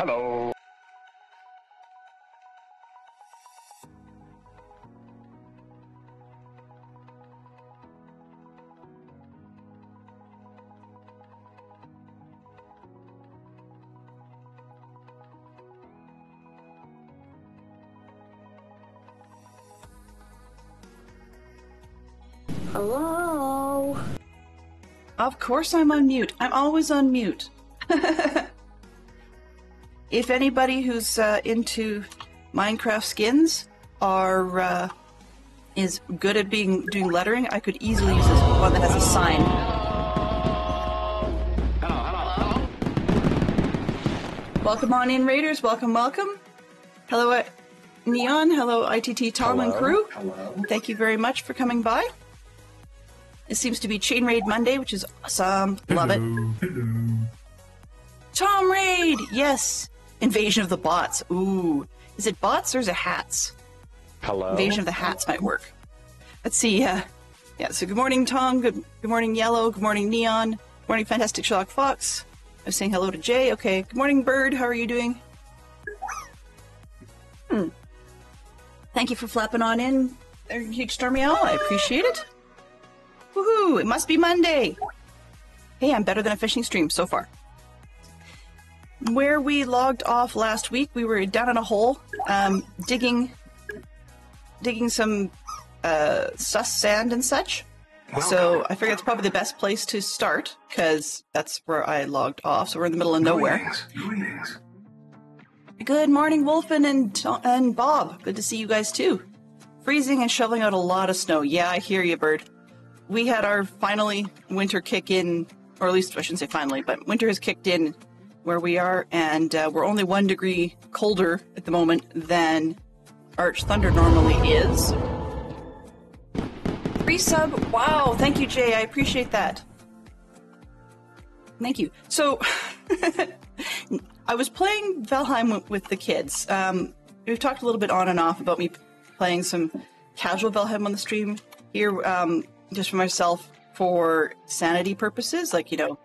Hello. Hello? Of course I'm on mute. I'm always on mute. If anybody who's into Minecraft skins is good at doing lettering, I could easily use this one that has a sign. Hello. Welcome on in, Raiders. Welcome, welcome. Hello, Neon. Hello, ITT Tom and crew. Hello. Thank you very much for coming by. It seems to be Chain Raid Monday, which is awesome. Love it. Hello. Tom Raid! Yes! Invasion of the Bots. Ooh. Is it bots or is it hats? Hello. Invasion of the Hats might work. Let's see. Yeah, so good morning, Tom. Good morning, Yellow. Good morning, Neon. Good morning, Fantastic Sherlock Fox. I was saying hello to Jay. Okay. Good morning, Bird. How are you doing? Thank you for flapping on in. There, Huge Stormy Owl. I appreciate it. Woohoo! It must be Monday! Hey, I'm better than a fishing stream so far. Where we logged off last week, we were down in a hole, digging some sus sand and such. So I figured it's probably the best place to start, because that's where I logged off, so we're in the middle of nowhere. Greetings. Good morning, Wolfen and Bob. Good to see you guys too. Freezing and shoveling out a lot of snow. Yeah, I hear you, Bird. We had our finally winter kick in, or at least I shouldn't say finally, but winter has kicked in where we are, and we're only 1 degree colder at the moment than Arch Thunder normally is. Resub, wow, thank you, Jay, I appreciate that. Thank you. So, I was playing Valheim with the kids. We've talked a little bit on and off about me playing some casual Valheim on the stream here, just for myself for sanity purposes, like, you know,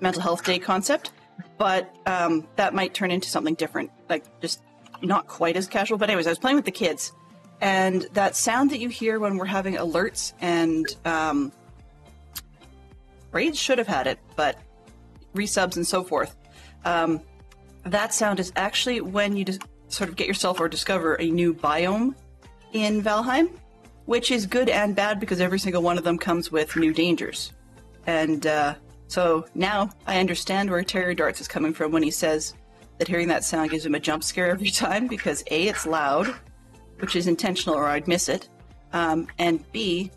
mental health day concept. But that might turn into something different, like just not quite as casual. But anyways, I was playing with the kids, and that sound that you hear when we're having alerts and raids should have had it, but resubs and so forth. That sound is actually when you just sort of get yourself or discover a new biome in Valheim, which is good and bad because every single one of them comes with new dangers. And so now I understand where Terry Darts is coming from when he says that hearing that sound gives him a jump scare every time, because A, it's loud, which is intentional or I'd miss it, and B,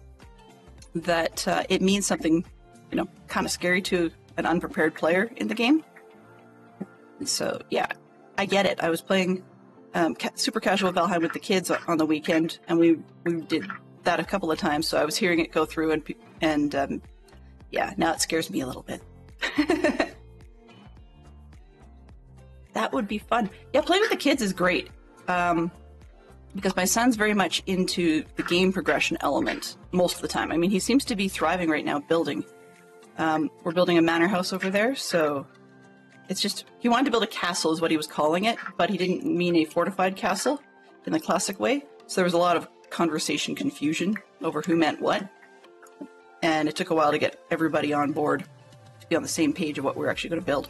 that it means something, you know, kind of scary to an unprepared player in the game. So yeah, I get it. I was playing super casual Valheim with the kids on the weekend, and we did that a couple of times, so I was hearing it go through, and yeah, now it scares me a little bit. That would be fun. Yeah, playing with the kids is great, because my son's very much into the game progression element most of the time. I mean, he seems to be thriving right now building. We're building a manor house over there, so it's just, he wanted to build a castle is what he was calling it, but he didn't mean a fortified castle in the classic way. So there was a lot of conversation confusion over who meant what. And it took a while to get everybody on board to be on the same page of what we're actually going to build.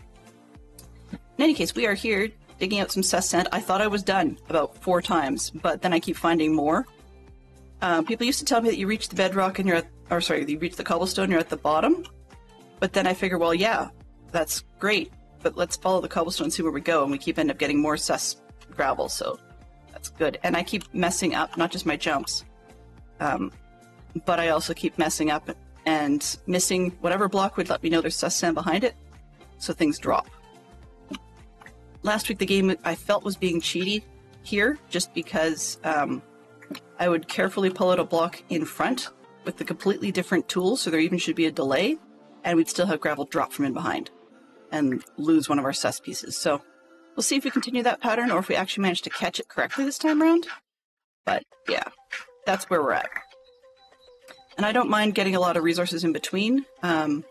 In any case, we are here digging out some sus sand. I thought I was done about 4 times, but then I keep finding more. People used to tell me that you reach the bedrock and you're at, or sorry, you reach the cobblestone and you're at the bottom. But then I figure, well, yeah, that's great, but let's follow the cobblestone and see where we go, and we keep end up getting more sus gravel, so that's good. And I keep messing up, not just my jumps, but I also keep messing up and missing whatever block would let me know there's sus sand behind it, so things drop. Last week the game I felt was being cheaty here, just because I would carefully pull out a block in front with the completely different tools, so there even should be a delay, and we'd still have gravel drop from in behind and lose one of our sus pieces. So we'll see if we continue that pattern or if we actually manage to catch it correctly this time around. But yeah, that's where we're at. And I don't mind getting a lot of resources in between. I'm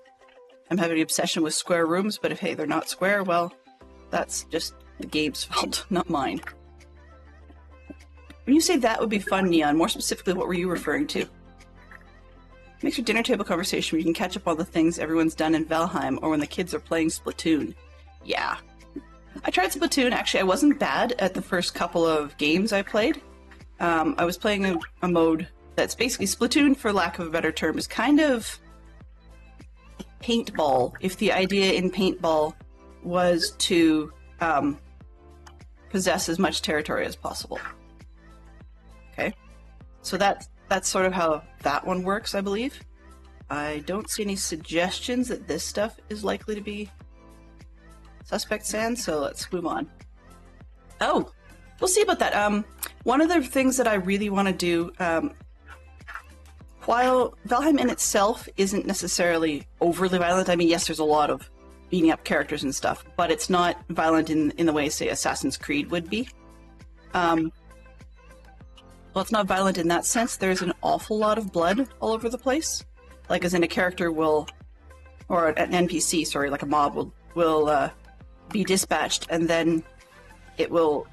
having an obsession with square rooms, but if, hey, they're not square, well, that's just the game's fault, not mine. When you say that would be fun, Neon, more specifically, what were you referring to? Makes your dinner table conversation where you can catch up on the things everyone's done in Valheim or when the kids are playing Splatoon. Yeah. I tried Splatoon. Actually, I wasn't bad at the first couple of games I played. I was playing a mode that's basically Splatoon, for lack of a better term, is kind of paintball. If the idea in paintball was to possess as much territory as possible. Okay, so that's sort of how that one works, I believe. I don't see any suggestions that this stuff is likely to be suspect sand, so let's move on. Oh, we'll see about that. One of the things that I really want to do, while Valheim in itself isn't necessarily overly violent, I mean, yes, there's a lot of beating up characters and stuff, but it's not violent in the way, say, Assassin's Creed would be. Well, it's not violent in that sense. There's an awful lot of blood all over the place. Like, as in a character will, or an NPC, sorry, like a mob will be dispatched, and then it will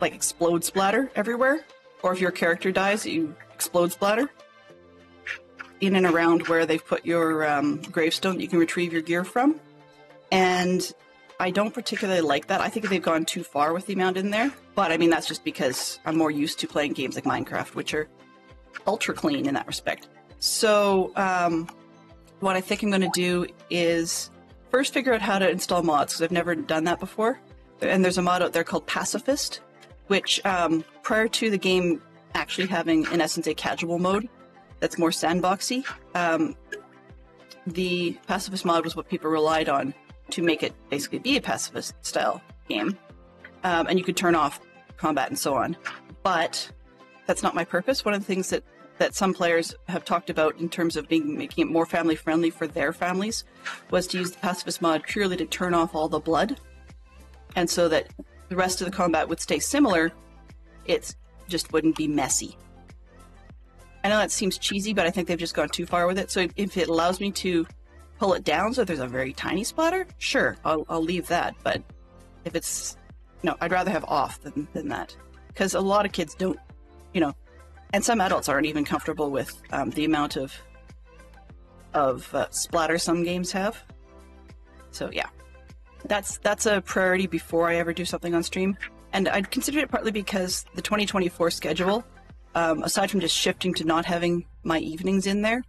like explode splatter everywhere. Or if your character dies, you explode splatter in and around where they've put your gravestone that you can retrieve your gear from. And I don't particularly like that. I think they've gone too far with the amount in there. But I mean, that's just because I'm more used to playing games like Minecraft, which are ultra clean in that respect. So what I think I'm going to do is first figure out how to install mods, because I've never done that before. And there's a mod out there called Pacifist, which prior to the game actually having, in essence, a casual mode that's more sandboxy, the Pacifist mod was what people relied on to make it basically be a pacifist-style game. And you could turn off combat and so on. But that's not my purpose. One of the things that some players have talked about in terms of making it more family-friendly for their families was to use the Pacifist mod purely to turn off all the blood. And so that the rest of the combat would stay similar, it just wouldn't be messy. I know that seems cheesy, but I think they've just gone too far with it. So if it allows me to pull it down so there's a very tiny splatter, sure, I'll leave that. But if it's, no, I'd rather have off than that. Because a lot of kids don't, you know, and some adults aren't even comfortable with the amount of splatter some games have. So yeah, that's a priority before I ever do something on stream. And I'd consider it partly because the 2024 schedule, aside from just shifting to not having my evenings in there,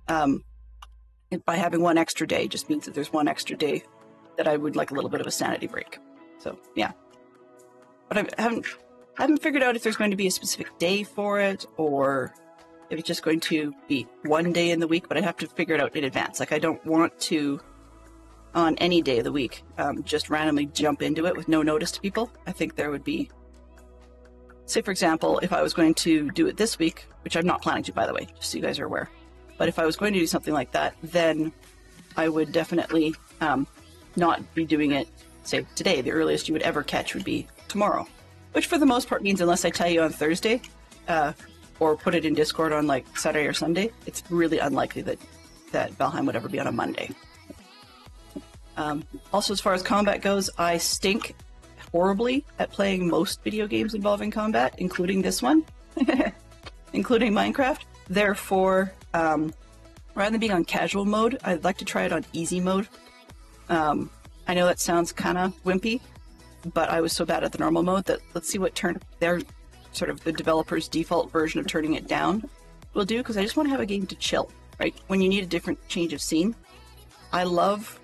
by having one extra day just means that there's one extra day that I would like a little bit of a sanity break. So yeah, but I haven't figured out if there's going to be a specific day for it or if it's just going to be one day in the week, but I'd have to figure it out in advance. Like, I don't want to, on any day of the week, just randomly jump into it with no notice to people. I think there would be, say for example, if I was going to do it this week, which I'm not planning to, by the way, just so you guys are aware, but if I was going to do something like that, then I would definitely not be doing it, say, today. The earliest you would ever catch would be tomorrow. Which for the most part means unless I tell you on Thursday, or put it in Discord on like Saturday or Sunday, it's really unlikely that Valheim would ever be on a Monday. Also, as far as combat goes, I stink horribly at playing most video games involving combat, including this one, including Minecraft. Therefore, rather than being on casual mode, I'd like to try it on easy mode. I know that sounds kind of wimpy, but I was so bad at the normal mode that let's see what their sort of the developer's default version of turning it down will do, because I just want to have a game to chill, right? When you need a different change of scene. I love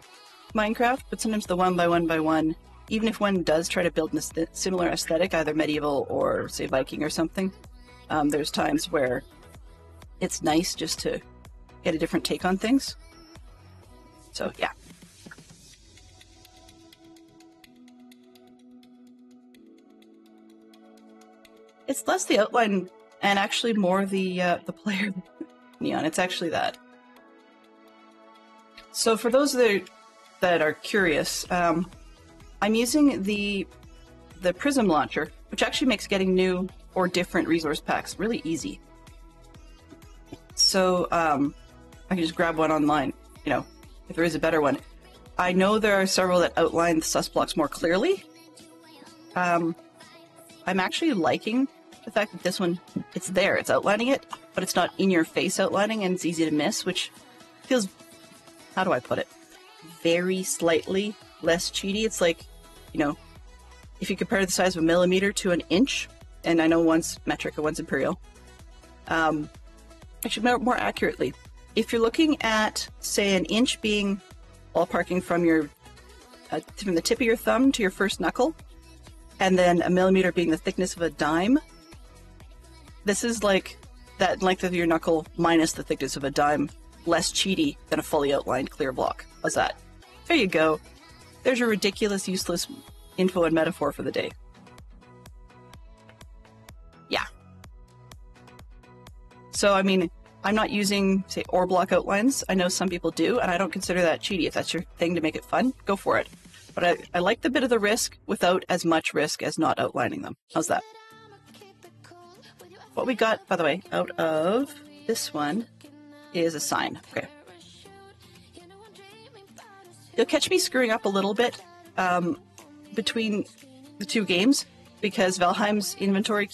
Minecraft, but sometimes the one by one, even if one does try to build a similar aesthetic, either medieval or say Viking or something, there's times where it's nice just to get a different take on things. So yeah. It's less the outline and actually more the player neon. It's actually that. So for those that are curious, I'm using the Prism launcher, which actually makes getting new or different resource packs really easy. So I can just grab one online, you know, if there is a better one. I know there are several that outline the sus blocks more clearly. I'm actually liking the fact that this one, it's there, it's outlining it, but it's not in your face outlining and it's easy to miss, which feels, how do I put it, very slightly less cheaty. It's like, you know, if you compare the size of a millimeter to an inch, and I know one's metric and one's imperial, actually more accurately, if you're looking at, say, an inch being ballparking from your from the tip of your thumb to your first knuckle, and then a millimeter being the thickness of a dime, this is like that length of your knuckle minus the thickness of a dime, less cheaty than a fully outlined clear block. How's that? There you go. There's your ridiculous, useless info and metaphor for the day. Yeah. So, I mean, I'm not using, say, ore block outlines. I know some people do, and I don't consider that cheaty. If that's your thing to make it fun, go for it. But I like the bit of the risk without as much risk as not outlining them. How's that? What we got, by the way, out of this one is a sign. Okay. You'll catch me screwing up a little bit between the two games because Valheim's inventory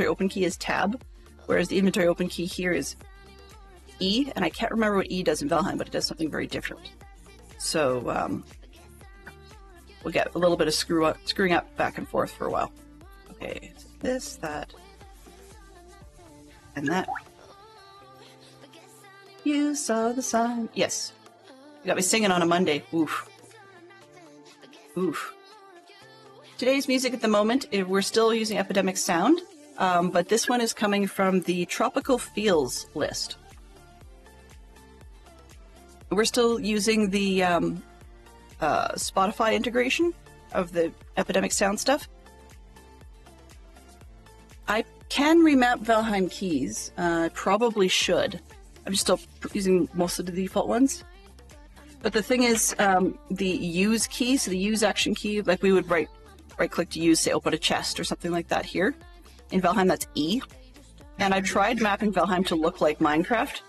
open key is tab, whereas the inventory open key here is E, and I can't remember what E does in Valheim, but it does something very different. So we'll get a little bit of screwing up back and forth for a while. Okay, so this, that, and that. You saw the sign. Yes. You got me singing on a Monday. Oof. Oof. Today's music at the moment, we're still using Epidemic Sound, but this one is coming from the Tropical Feels list. We're still using the Spotify integration of the Epidemic Sound stuff. I can remap Valheim keys. I probably should. I'm just still using most of the default ones. But the thing is, the use key, so the use action key, like we would right click to use, say, open a chest or something like that here. In Valheim, that's E. And I tried mapping Valheim to look like Minecraft,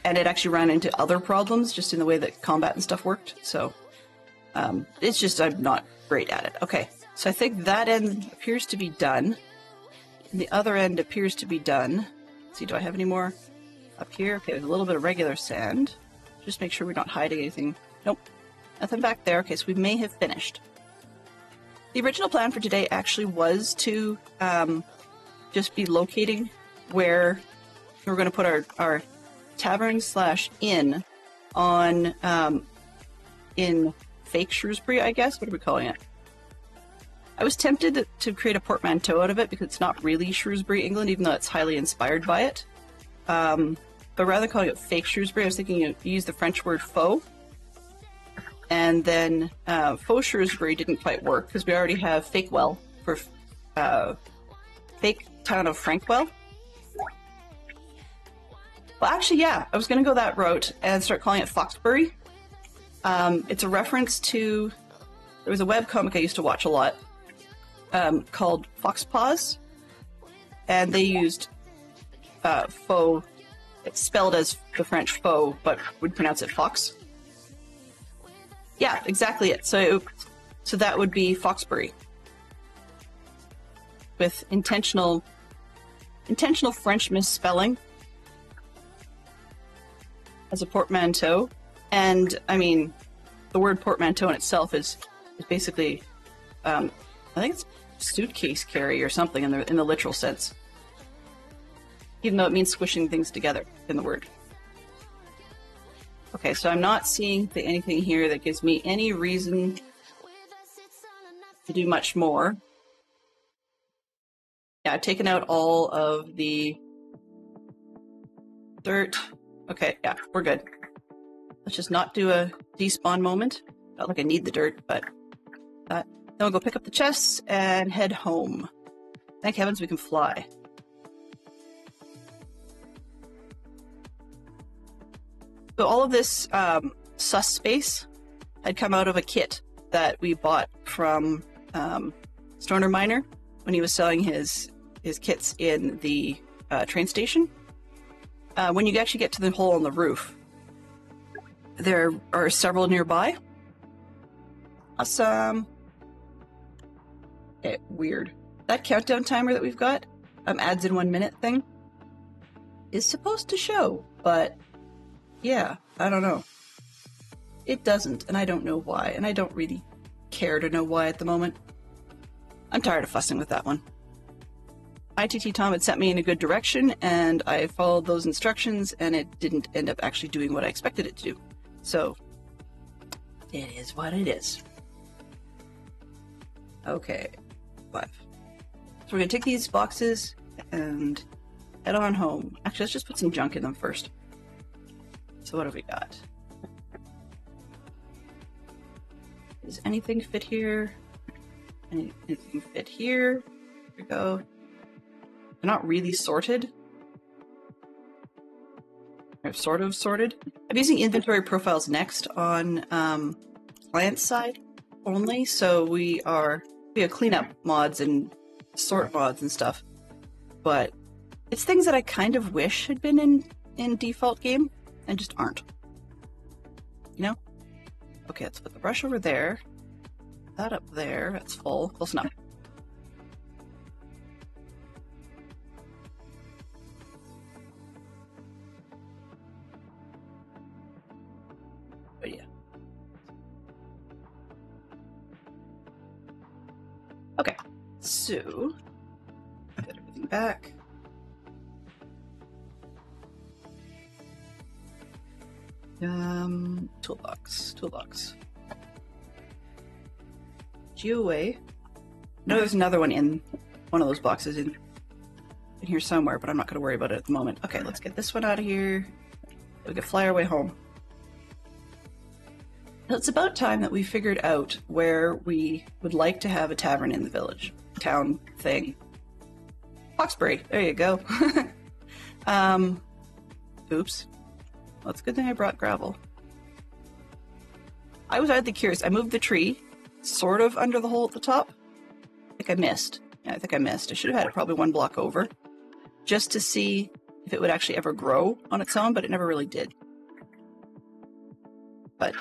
and it actually ran into other problems just in the way that combat and stuff worked. So it's just, I'm not great at it. Okay, so I think that end appears to be done. And the other end appears to be done. Let's see, do I have any more up here? Okay, there's a little bit of regular sand. Just make sure we're not hiding anything. Nope, nothing back there. Okay, so we may have finished. The original plan for today actually was to just be locating where we're going to put our tavern/inn on in fake Shrewsbury, I guess. What are we calling it? I was tempted to create a portmanteau out of it because it's not really Shrewsbury, England, even though it's highly inspired by it. But rather than calling it fake Shrewsbury, I was thinking you use the French word faux. And then faux Shrewsbury didn't quite work because we already have Fakewell for fake town of Frankwell. Well, actually, yeah, I was going to go that route and start calling it Foxbury. It's a reference to, there was a webcomic I used to watch a lot called Foxpaws, and they used faux. It's spelled as the French faux, but would pronounce it fox. Yeah, exactly it. So that would be Foxbury. With intentional French misspelling as a portmanteau. And, I mean, the word portmanteau in itself is basically, I think it's suitcase carry or something in the literal sense. Even though it means squishing things together in the word. Okay, so I'm not seeing anything here that gives me any reason to do much more. Yeah, I've taken out all of the dirt. Okay, yeah, we're good. Let's just not do a despawn moment. Not like I need the dirt, but that. Then we'll go pick up the chests and head home. Thank heavens we can fly. So all of this sus space had come out of a kit that we bought from Stoner Miner when he was selling his kits in the train station. When you actually get to the hole on the roof, there are several nearby, Awesome. Okay, weird. That countdown timer that we've got, adds in 1 minute thing, is supposed to show, but yeah, I don't know. It doesn't, and I don't know why, and I don't really care to know why at the moment. I'm tired of fussing with that one. ITT Tom had sent me in a good direction, and I followed those instructions, and it didn't end up actually doing what I expected it to do. So, it is what it is. Okay, 5. So we're going to take these boxes and head on home. Actually, let's just put some junk in them first. So what have we got? Does anything fit here? Anything fit here? Here we go. They're not really sorted. They're sort of sorted. I'm using inventory profiles next on client side only, so we have cleanup mods and sort mods and stuff. But it's things that I kind of wish had been in default game and just aren't. You know? Okay, let's put the brush over there. That up there. That's full. Close enough. But yeah. Okay, so get everything back. Toolbox. GeoWay. No, there's another one in one of those boxes in here somewhere, but I'm not going to worry about it at the moment. Okay, let's get this one out of here. We can fly our way home. It's about time that we figured out where we would like to have a tavern in the village. Town thing. Hawkesbury. There you go. Oops. Well, it's a good thing I brought gravel. I was oddly curious. I moved the tree sort of under the hole at the top. I think I missed. Yeah, I think I missed. I should have had it probably 1 block over just to see if it would actually ever grow on its own, but it never really did. But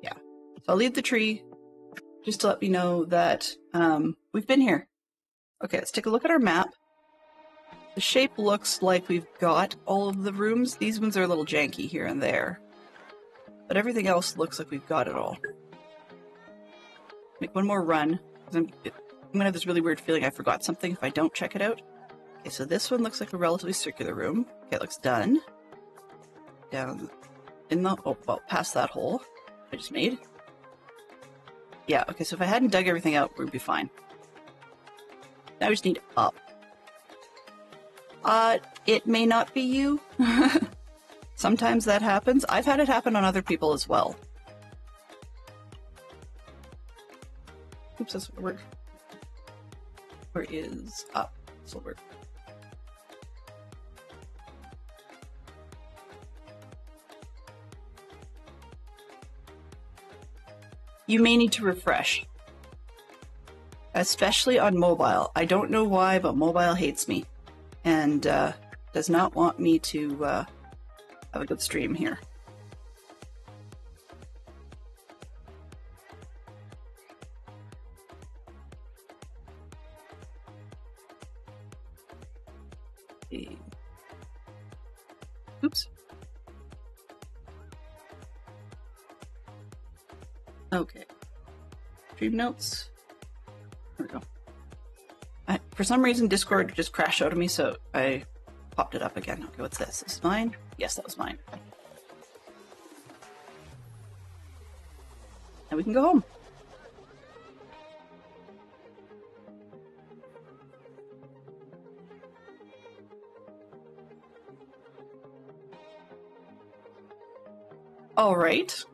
yeah. So I'll leave the tree just to let me know that we've been here. Okay, let's take a look at our map. The shape looks like we've got all of the rooms. These ones are a little janky here and there. But everything else looks like we've got it all. Make one more run. I'm gonna have this really weird feeling I forgot something if I don't check it out. Okay, so this one looks like a relatively circular room. Okay, it looks done. Down in the, oh, well, past that hole I just made. Yeah, okay, so if I hadn't dug everything out, we'd be fine. Now we just need up. It may not be you. Sometimes that happens. I've had it happen on other people as well. Oops, that's what work. Where is up? This will work. You may need to refresh. Especially on mobile. I don't know why, but mobile hates me. And does not want me to have a good stream here. Oops. Okay. Stream notes. There we go. For some reason, Discord just crashed out of me, so I popped it up again. Okay, what's this? This is mine? Yes, that was mine. And we can go home. All right.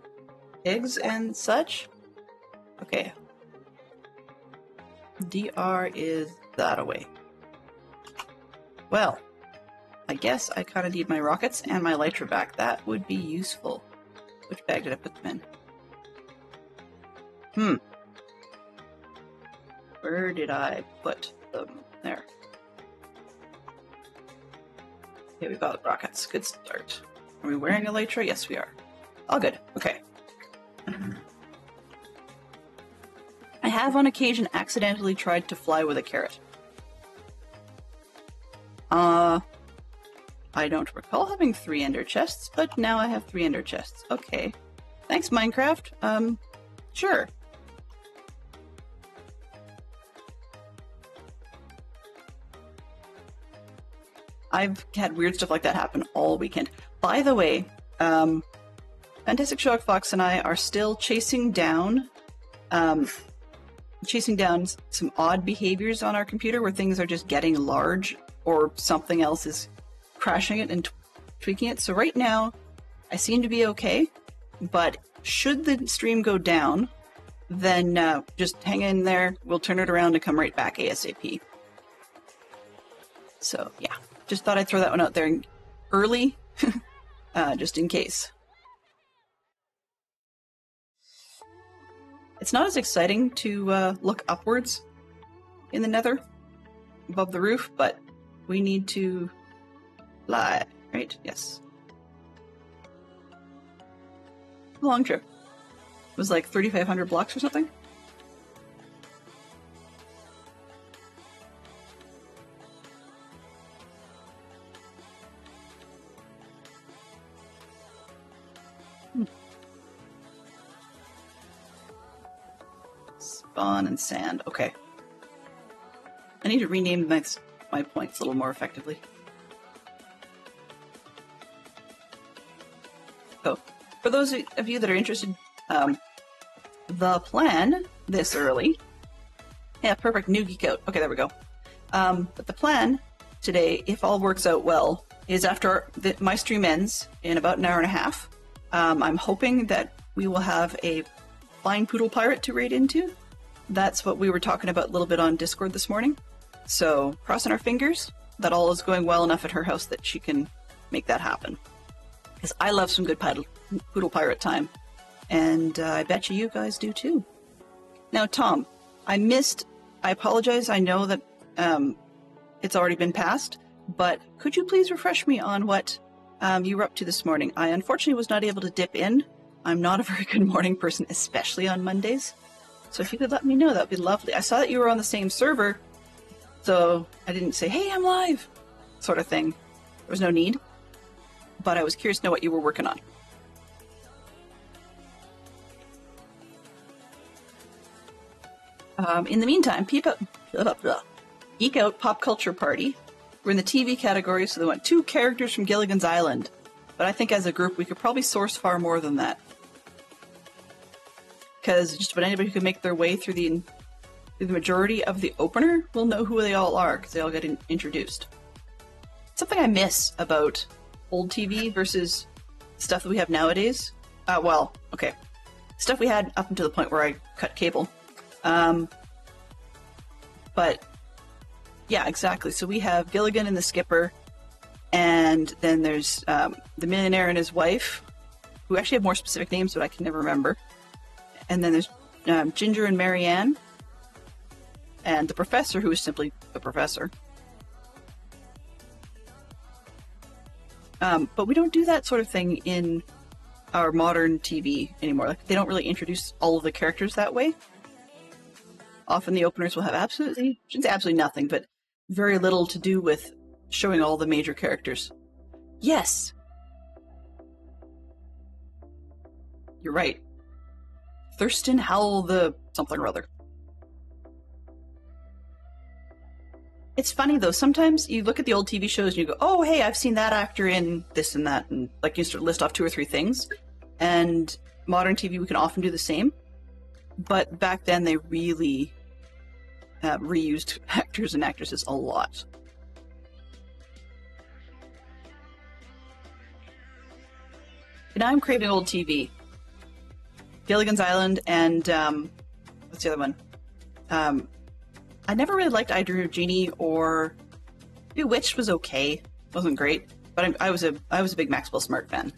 Eggs and such. Okay. DR is that away. Well, I guess I kind of need my rockets and my elytra back. That would be useful. Which bag did I put them in? Where did I put them? There. Okay, we've got rockets. Good start. Are we wearing elytra? Yes, we are. All good. Okay. have on occasion accidentally tried to fly with a carrot. I don't recall having 3 ender chests, but now I have 3 ender chests. Okay. Thanks, Minecraft. Sure. I've had weird stuff like that happen all weekend. By the way, Fantastic Shock Fox and I are still chasing down some odd behaviors on our computer where things are just getting large or something else is crashing it and tweaking it. So right now, I seem to be okay, but should the stream go down, then just hang in there. We'll turn it around and come right back ASAP. So yeah, just thought I'd throw that one out there early, just in case. It's not as exciting to look upwards in the nether, above the roof, but we need to fly, right? Yes. Long trip. It was like 3,500 blocks or something. Spawn and sand. Okay. I need to rename my points a little more effectively. So, for those of you that are interested, the plan this early. Yeah, perfect. New Geek Out. Okay, there we go. But the plan today, if all works out well, is after my stream ends in about an hour and a half, I'm hoping that we will have a flying poodle pirate to raid into. That's what we were talking about a little bit on Discord this morning. So, crossing our fingers that all is going well enough at her house that she can make that happen. Because I love some good poodle pirate time. And I bet you guys do too. Now, Tom, I apologize, I know that it's already been passed, but could you please refresh me on what you were up to this morning? I unfortunately was not able to dip in. I'm not a very good morning person, especially on Mondays. So if you could let me know, that would be lovely. I saw that you were on the same server, so I didn't say, hey, I'm live, sort of thing. There was no need. But I was curious to know what you were working on. In the meantime, Geek Out Pop Culture Party. We're in the TV category, so they want 2 characters from Gilligan's Island. But I think as a group, we could probably source far more than that. Because just about anybody who can make their way through the majority of the opener will know who they all are, because they all get introduced. Something I miss about old TV versus stuff that we have nowadays. Well, okay. Stuff we had up until the point where I cut cable. But, yeah, exactly. So we have Gilligan and the Skipper, and then there's the millionaire and his wife, who actually have more specific names, but I can never remember. And then there's Ginger and Marianne, and the professor, who is simply the professor. But we don't do that sort of thing in our modern TV anymore. Like, they don't really introduce all of the characters that way. Often the openers will have absolutely nothing, but very little to do with showing all the major characters. Yes! You're right. Thurston Howell the something or other. It's funny though, sometimes you look at the old TV shows and you go, oh hey, I've seen that actor in this and that, and like you sort of list off 2 or 3 things. And modern TV, we can often do the same. But back then they really reused actors and actresses a lot. And now I'm craving old TV. Gilligan's Island and what's the other one? I never really liked I Dream of Jeannie, or Bewitched was okay, wasn't great, but I was a big Maxwell Smart fan.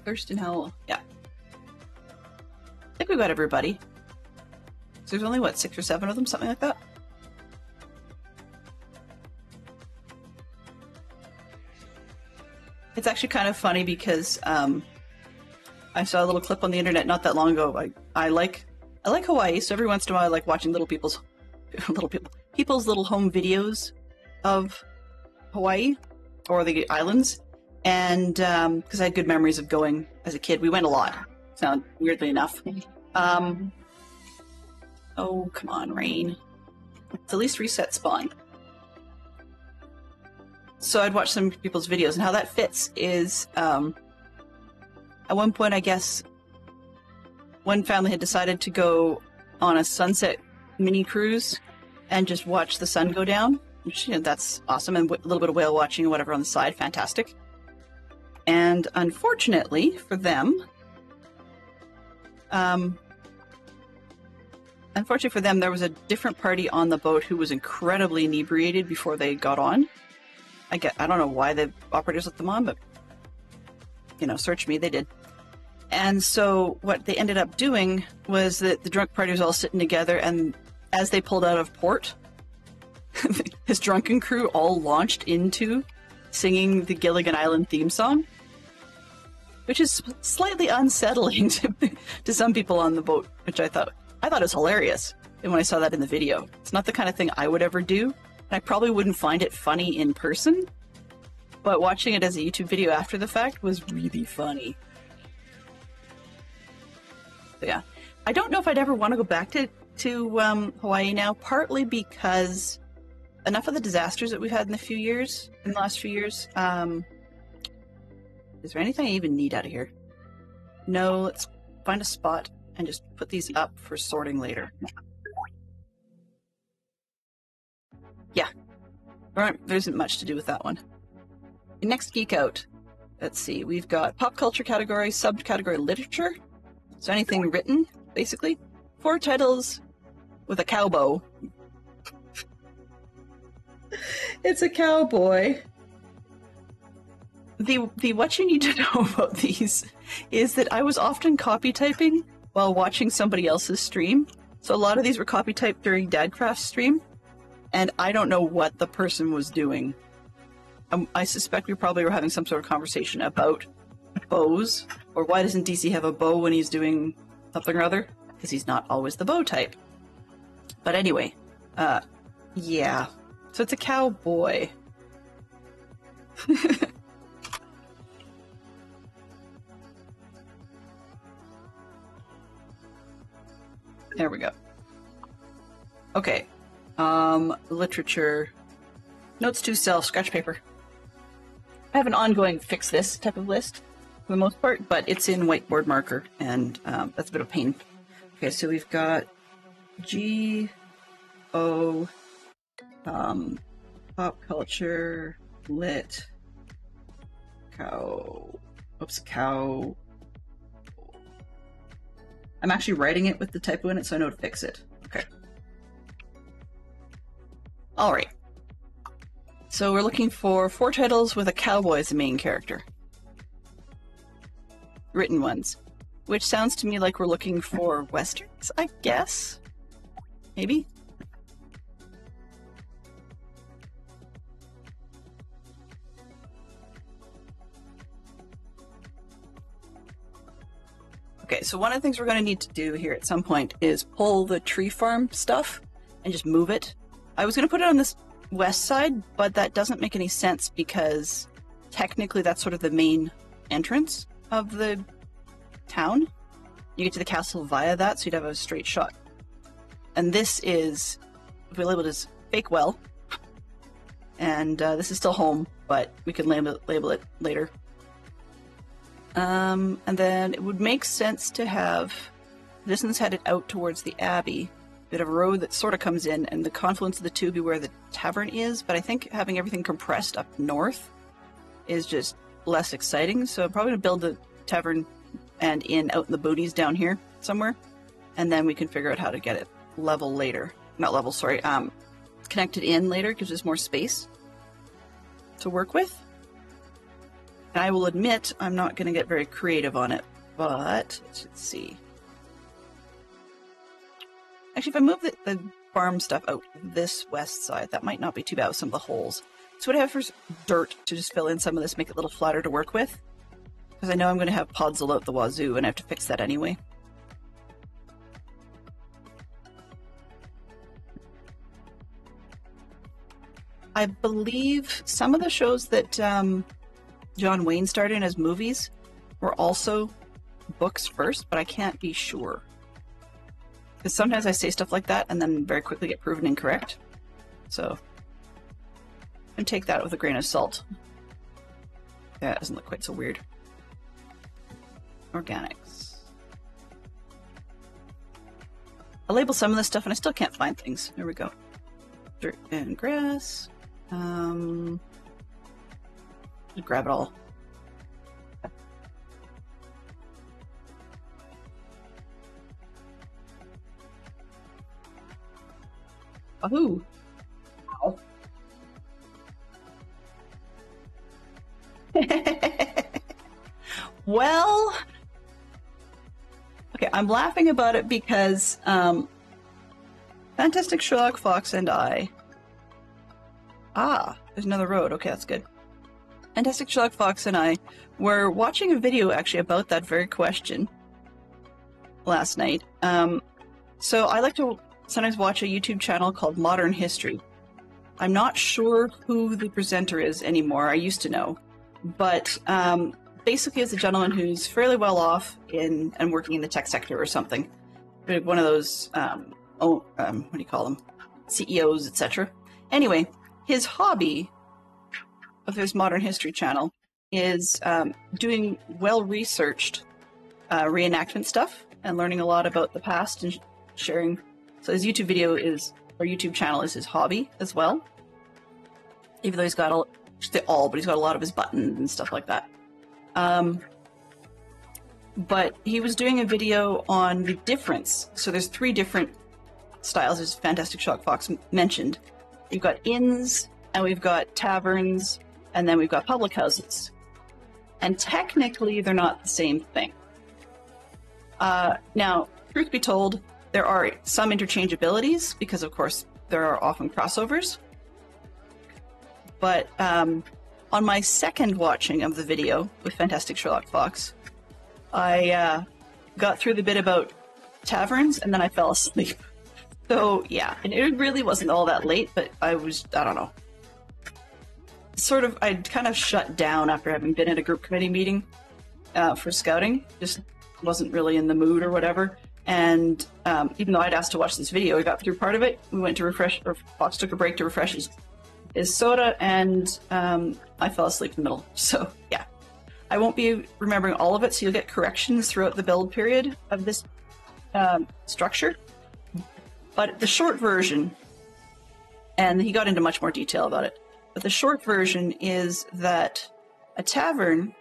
Thurston Howell, yeah. I think we got everybody. So there's only what, 6 or 7 of them, something like that. It's actually kind of funny because I saw a little clip on the internet not that long ago. I like Hawaii, so every once in a while I like watching people's little home videos of Hawaii or the islands, and because I had good memories of going as a kid. We went a lot. Sound weirdly enough. Oh, come on, rain. It's at least reset spawn. So I'd watch some people's videos, and how that fits is, at one point, I guess, one family had decided to go on a sunset mini cruise and just watch the sun go down, which, you know, that's awesome, and a little bit of whale watching or whatever on the side, fantastic. And unfortunately for them, there was a different party on the boat who was incredibly inebriated before they got on. I don't know why the operators let them on, but, you know, search me, they did. And so what they ended up doing was that the drunk party was all sitting together, and as they pulled out of port, his drunken crew all launched into singing the Gilligan Island theme song, which is slightly unsettling to some people on the boat, which I thought it was hilarious. And when I saw that in the video, it's not the kind of thing I would ever do. And I probably wouldn't find it funny in person, but watching it as a YouTube video after the fact was really funny. So yeah, I don't know if I'd ever want to go back to Hawaii now, partly because enough of the disasters that we've had in the last few years. Is there anything I even need out of here? No, let's find a spot and just put these up for sorting later. Yeah, there isn't much to do with that one. Next Geek Out. Let's see, we've got pop culture category, subcategory literature. So anything written, basically. 4 titles with a cowboy. It's a cowboy. The what you need to know about these is that I was often copy typing while watching somebody else's stream. So a lot of these were copy typed during Dadcraft's stream, and I don't know what the person was doing. I suspect we probably were having some sort of conversation about bows, or why doesn't DC have a bow when he's doing something or other? Because he's not always the bow type. But anyway, yeah. So it's a cowboy. There we go. Okay. Literature. Notes to self, scratch paper. I have an ongoing fix this type of list for the most part, but it's in whiteboard marker, and that's a bit of pain. Okay, so we've got G-O, pop culture, lit, cow. I'm actually writing it with the typo in it, so I know to fix it. Okay. All right. So we're looking for 4 titles with a cowboy as the main character. Written ones. Which sounds to me like we're looking for westerns, I guess? Maybe? Okay, so one of the things we're going to need to do here at some point is pull the tree farm stuff and just move it. I was going to put it on this west side, but that doesn't make any sense because technically that's sort of the main entrance of the town. You get to the castle via that, so you'd have a straight shot. And this is, we label it as fake well, and this is still home, but we can label it later. And then it would make sense to have this one's headed out towards the Abbey, bit of a road that sort of comes in, and the confluence of the two be where the tavern is, but I think having everything compressed up north is just less exciting, so I'm probably going to build the tavern and inn out in the boonies down here somewhere, and then we can figure out how to get it level later. Not level, sorry, connected in later, gives us more space to work with. And I will admit I'm not going to get very creative on it, but let's see. Actually, if I move the farm stuff out this west side, that might not be too bad with some of the holes. So what I have for dirt to just fill in some of this, make it a little flatter to work with. Because I know I'm going to have podzol out the wazoo, and I have to fix that anyway. I believe some of the shows that John Wayne starred in as movies were also books first, but I can't be sure. Because sometimes I say stuff like that and then very quickly get proven incorrect. So, and take that with a grain of salt. Yeah, it doesn't look quite so weird. Organics. I label some of this stuff and I still can't find things. There we go. Dirt and grass. Grab it all. Oh. Ow. Well, okay, I'm laughing about it because Fantastic Sherlock Fox and I. Ah, there's another road. Okay, that's good. Fantastic Sherlock Fox and I were watching a video actually about that very question last night. So I like to sometimes watch a YouTube channel called Modern History. I'm not sure who the presenter is anymore. I used to know. But basically it's a gentleman who's fairly well off in and working in the tech sector or something. One of those, what do you call them? CEOs, etc. Anyway, his hobby of his Modern History channel is doing well-researched reenactment stuff and learning a lot about the past and sharing. So his YouTube video is, or YouTube channel is his hobby as well. Even though he's got but he's got a lot of his buttons and stuff like that. But he was doing a video on the difference. So there's 3 different styles, as Fantastic Sherlock Fox mentioned. We've got inns, and we've got taverns, and then we've got public houses. And technically, they're not the same thing. Now, truth be told, there are some interchangeabilities, because of course, there are often crossovers. But on my second watching of the video with Fantastic Sherlock Fox, I got through the bit about taverns, and then I fell asleep. So, yeah, and it really wasn't all that late, but I don't know. I'd kind of shut down after having been at a group committee meeting for scouting. Just wasn't really in the mood or whatever. And even though I'd asked to watch this video, I got through part of it. We went to refresh, or Fox took a break to refresh his soda, and I fell asleep in the middle. So, yeah. I won't be remembering all of it, so you'll get corrections throughout the build period of this structure. But the short version, and he got into much more detail about it, but the short version is that a tavern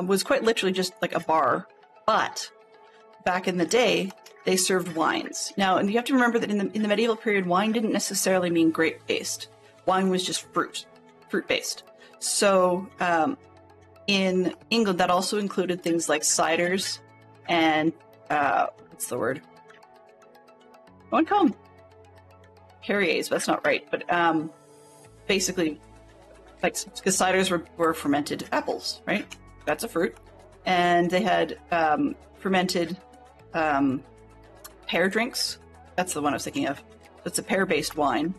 was quite literally just like a bar, but back in the day, they served wines. Now, and you have to remember that in the medieval period, wine didn't necessarily mean grape-based. Wine was just fruit-based. So in England, that also included things like ciders and, what's the word? I want to call them Perriers, but that's not right. But basically, like, because ciders were fermented apples, right? That's a fruit. And they had fermented pear drinks. That's the one I was thinking of. It's a pear-based wine.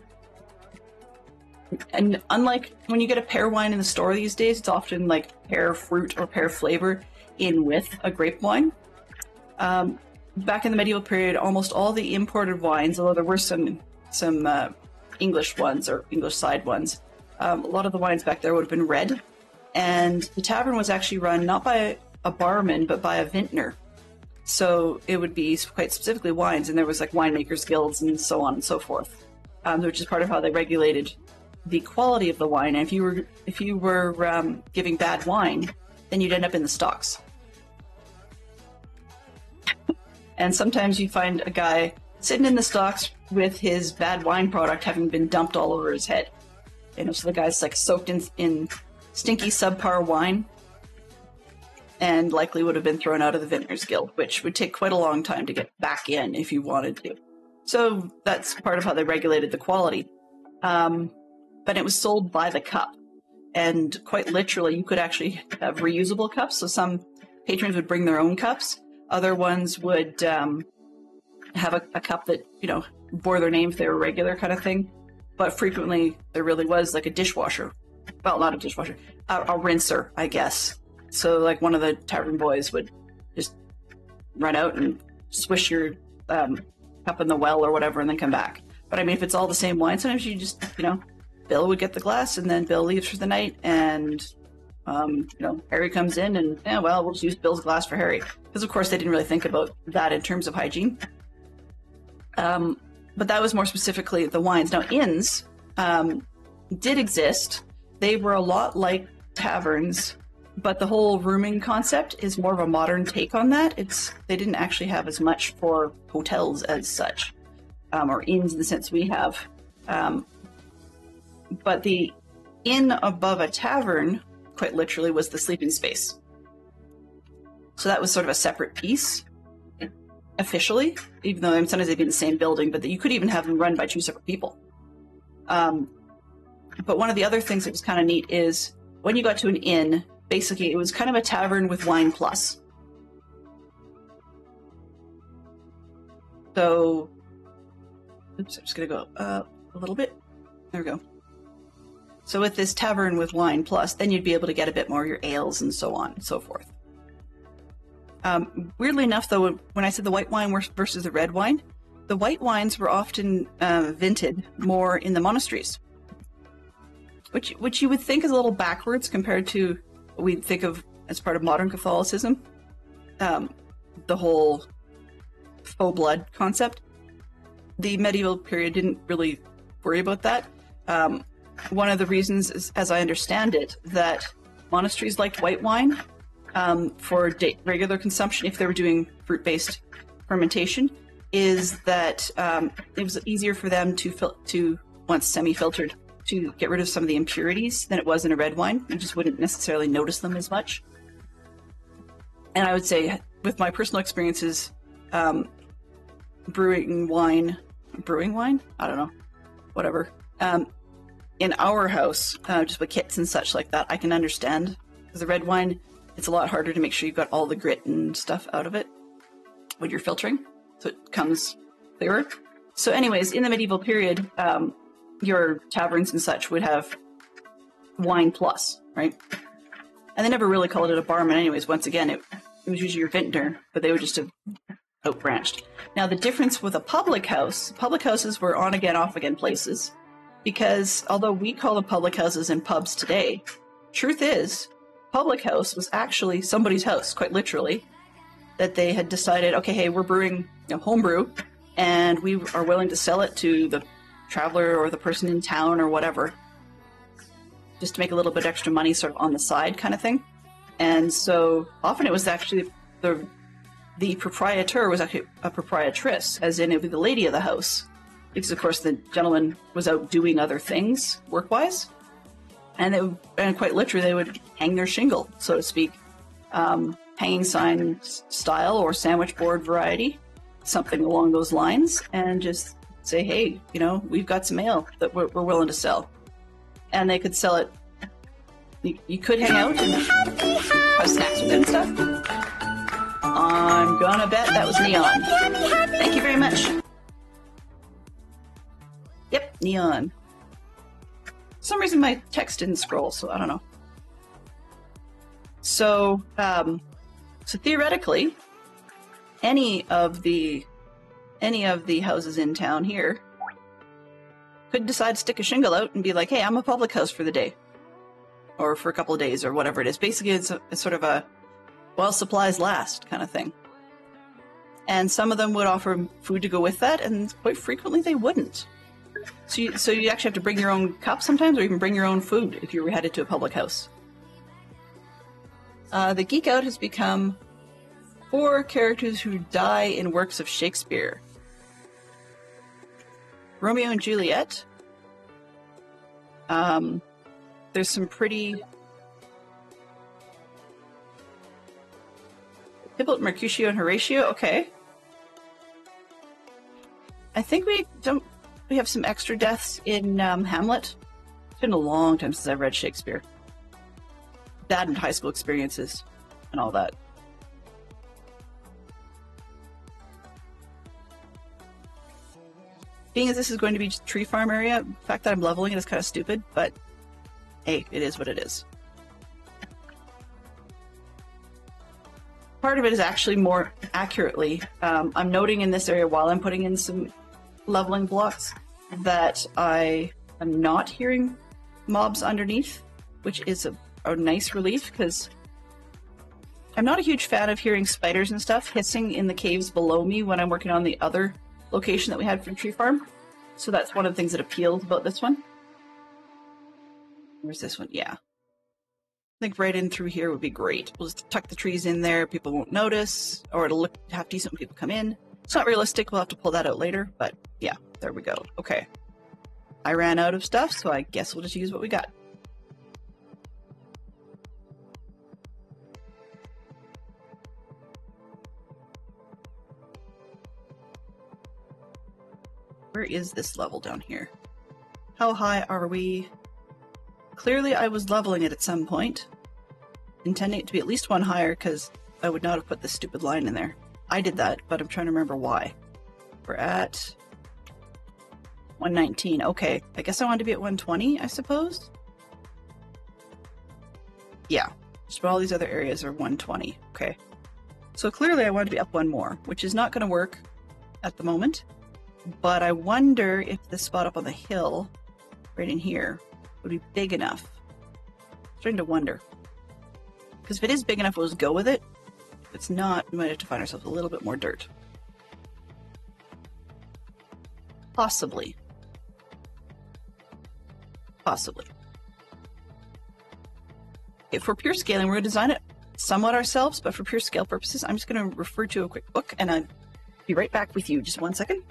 And unlike when you get a pear wine in the store these days, it's often like pear fruit or pear flavor in with a grape wine. Back in the medieval period, almost all the imported wines, although there were some English ones or English side ones, a lot of the wines back there would have been red. And the tavern was actually run not by a barman, but by a vintner. So it would be quite specifically wines, and there was like winemakers guilds and so on and so forth, which is part of how they regulated the quality of the wine. And if you were giving bad wine, then you'd end up in the stocks. And sometimes you find a guy sitting in the stocks with his bad wine product having been dumped all over his head. You know, so the guy's like soaked in stinky subpar wine, and likely would have been thrown out of the Vintners Guild, which would take quite a long time to get back in if you wanted to. So that's part of how they regulated the quality. but it was sold by the cup. And quite literally, you could actually have reusable cups. So some patrons would bring their own cups. Other ones would have a cup that, you know, bore their name if they were regular kind of thing. But frequently, there really was like a dishwasher. Well, not a dishwasher, a rinser, I guess. So like one of the tavern boys would just run out and swish your cup in the well or whatever and then come back. But I mean, if it's all the same wine, sometimes you just, you know, Bill would get the glass and then Bill leaves for the night and, you know, Harry comes in and, yeah, well, we'll just use Bill's glass for Harry. Because, of course, they didn't really think about that in terms of hygiene. But that was more specifically the wines. Now, inns did exist. They were a lot like taverns, but the whole rooming concept is more of a modern take on that. They didn't actually have as much for hotels as such, or inns in the sense we have. But the inn above a tavern, quite literally, was the sleeping space. So that was sort of a separate piece, officially, even though sometimes they'd be in the same building, but you could even have them run by 2 separate people. But one of the other things that was kind of neat is when you got to an inn, basically it was kind of a tavern with wine plus. So, oops, I'm just going to go up a little bit. There we go. So with this tavern with wine plus, then you'd be able to get a bit more of your ales and so on and so forth. Weirdly enough, though, when I said the white wine versus the red wine, the white wines were often vinted more in the monasteries, which you would think is a little backwards compared to what we'd think of as part of modern Catholicism, the whole faux blood concept. The medieval period didn't really worry about that. One of the reasons is, as I understand it, that monasteries liked white wine for regular consumption if they were doing fruit-based fermentation, is that it was easier for them to once semi-filtered, to get rid of some of the impurities than it was in a red wine. You just wouldn't necessarily notice them as much. And I would say, with my personal experiences, brewing wine? I don't know. Whatever. In our house, just with kits and such like that, I can understand. Because the red wine, it's a lot harder to make sure you've got all the grit and stuff out of it when you're filtering, so it comes clearer. So anyways, in the medieval period, your taverns and such would have wine plus, right? And they never really called it a barman anyways. Once again, it was usually your vintner, but they would just have outbranched. Now, the difference with a public houses were on-again, off-again places, because although we call them public houses and pubs today, truth is, public house was actually somebody's house, quite literally, that they had decided, okay, hey, we're brewing homebrew, and we are willing to sell it to the traveler or the person in town or whatever, just to make a little bit extra money sort of on the side kind of thing. And so often it was actually the proprietor was actually a proprietress, as in it would be the lady of the house, because of course the gentleman was out doing other things work-wise. And quite literally, they would hang their shingle, so to speak, hanging sign style or sandwich board variety, something along those lines, and just say, hey, we've got some ale that we're willing to sell. And they could sell it. You could hang out and have snacks with it and stuff. I'm gonna bet that was Neon. Thank you very much. Yep, Neon. For some reason my text didn't scroll, so I don't know. So, so theoretically, any of the houses in town here could decide to stick a shingle out and be like, hey, I'm a public house for the day. Or for a couple of days, or whatever it is. Basically, it's sort of a while supplies last kind of thing. And some of them would offer food to go with that, and quite frequently they wouldn't. So you actually have to bring your own cup sometimes, or even bring your own food if you were headed to a public house. The Geek Out has become 4 characters who die in works of Shakespeare. Romeo and Juliet. There's some pretty... Tybalt, Mercutio, and Horatio? Okay. I think we have some extra deaths in Hamlet. been a long time since I've read Shakespeare. That and high school experiences and all that. Being as this is going to be just tree farm area, the fact that I'm leveling it is kind of stupid, but hey, it is what it is. Part of it is actually more accurately, I'm noting in this area while I'm putting in some leveling blocks that I am not hearing mobs underneath, which is a nice relief because I'm not a huge fan of hearing spiders and stuff hissing in the caves below me when I'm working on the other location that we had for tree farm. So that's one of the things that appealed about this one. Where's this one? Yeah. I think right in through here would be great. We'll just tuck the trees in there. People won't notice, or it'll look half decent when people come in. It's not realistic. We'll have to pull that out later, but yeah, there we go. Okay. I ran out of stuff, so I guess we'll just use what we got. Where is this level down here? How high are we? Clearly I was leveling it at some point, intending it to be at least one higher because I would not have put this stupid line in there. I did that, but I'm trying to remember why. We're at 119. Okay, I guess I wanted to be at 120, I suppose? Yeah, just about all these other areas are 120. Okay. So clearly I wanted to be up one more, which is not going to work at the moment. But I wonder if this spot up on the hill, right in here, would be big enough. I'm starting to wonder. Because if it is big enough, we'll just go with it. If it's not, we might have to find ourselves a little bit more dirt. Possibly. Possibly. Okay, for pure scaling, we're going to design it somewhat ourselves, but for pure scale purposes, I'm just going to refer to a quick book, and I'll be right back with you. Just 1 second.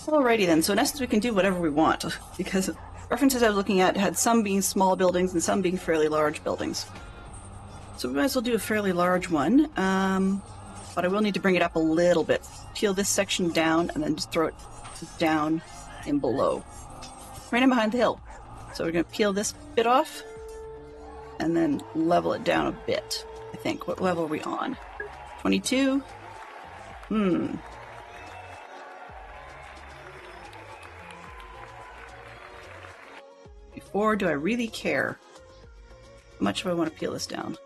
Alrighty then, so in essence we can do whatever we want, because references I was looking at had some being small buildings and some being fairly large buildings. So we might as well do a fairly large one, but I will need to bring it up a little bit. Peel this section down and then just throw it down in below. Right in behind the hill. So we're going to peel this bit off and then level it down a bit, I think. What level are we on? 22? Or do I really care? How much do I want to peel this down?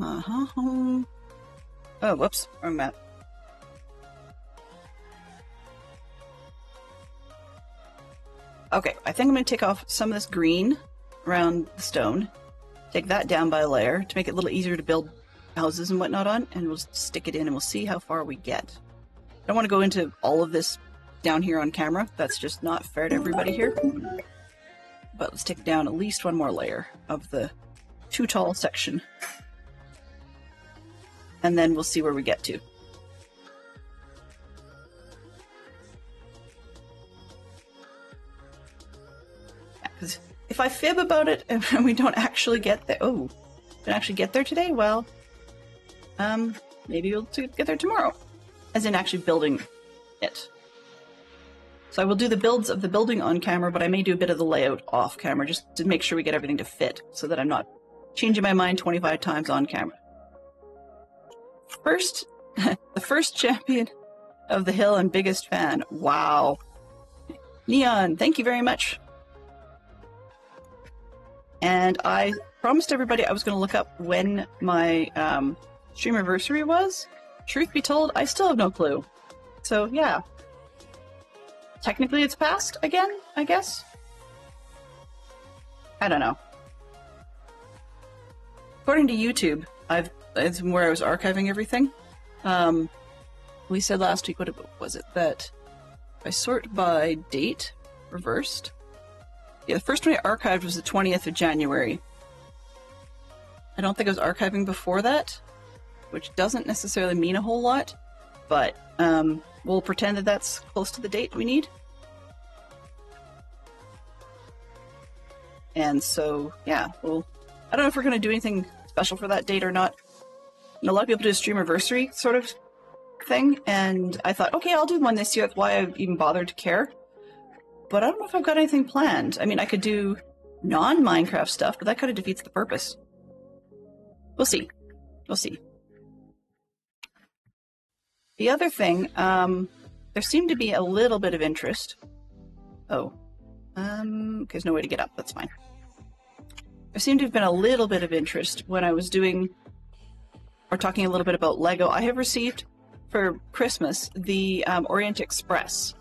Oh, whoops, wrong map. Okay, I think I'm going to take off some of this green around the stone, take that down by a layer to make it a little easier to build houses and whatnot on, and we'll stick it in and we'll see how far we get. I don't want to go into all of this down here on camera. That's just not fair to everybody here. But let's take down at least one more layer of the too tall section. And then we'll see where we get to. Because if I fib about it and we don't actually get there, don't actually get there today, well, maybe we'll get there tomorrow. As in actually building it. So I will do the builds of the building on camera, but I may do a bit of the layout off camera just to make sure we get everything to fit so that I'm not changing my mind 25 times on camera. First, the first champion of the hill and biggest fan. Wow. Neon, thank you very much. And I promised everybody I was going to look up when my stream anniversary was. Truth be told, I still have no clue. So, yeah. Technically it's passed again, I guess? I don't know. According to YouTube, it's where I was archiving everything. We said last week, what was it? That if I sort by date, reversed. Yeah, the first one I archived was the 20th of January. I don't think I was archiving before that, which doesn't necessarily mean a whole lot, but we'll pretend that that's close to the date we need. And so, yeah, well, I don't know if we're going to do anything special for that date or not. And a lot of people do a stream anniversary sort of thing, and I thought, okay, I'll do one this year. That's why I even bothered to care. But I don't know if I've got anything planned. I mean, I could do non-Minecraft stuff, but that kind of defeats the purpose. We'll see. We'll see. The other thing, there seemed to be a little bit of interest. Oh. There's no way to get up. That's fine. There seemed to have been a little bit of interest when I was doing, or talking a little bit about Lego. I have received for Christmas the Orient Express.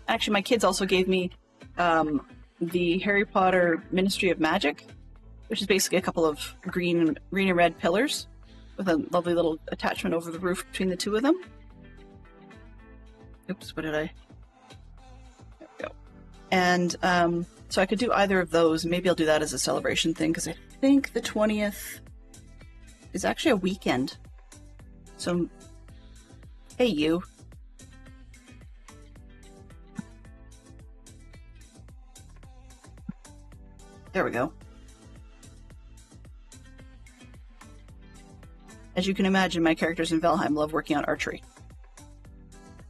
Actually, my kids also gave me the Harry Potter Ministry of Magic, which is basically a couple of green and red pillars with a lovely little attachment over the roof between the two of them. Oops, what did I... There we go. And so I could do either of those. Maybe I'll do that as a celebration thing, because I think the 20th is actually a weekend. So, hey you. There we go. As you can imagine, my characters in Valheim love working on archery.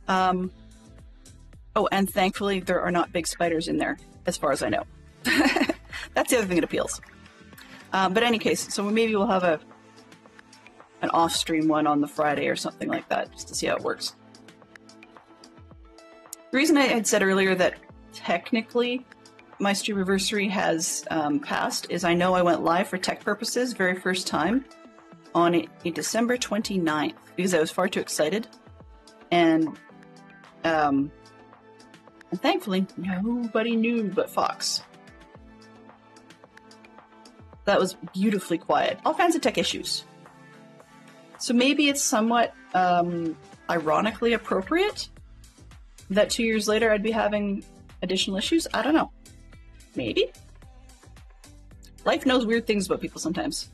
Oh, and thankfully there are not big spiders in there, as far as I know. That's the other thing that appeals. But in any case, so maybe we'll have an off-stream one on the Friday or something like that, just to see how it works. The reason I had said earlier that technically my stream anniversary has passed is I know I went live for tech purposes very first time on a December 29th because I was far too excited, and thankfully nobody knew but Fox. That was beautifully quiet. All kinds of tech issues. So maybe it's somewhat ironically appropriate that 2 years later I'd be having additional issues. I don't know. Maybe. Life knows weird things about people sometimes.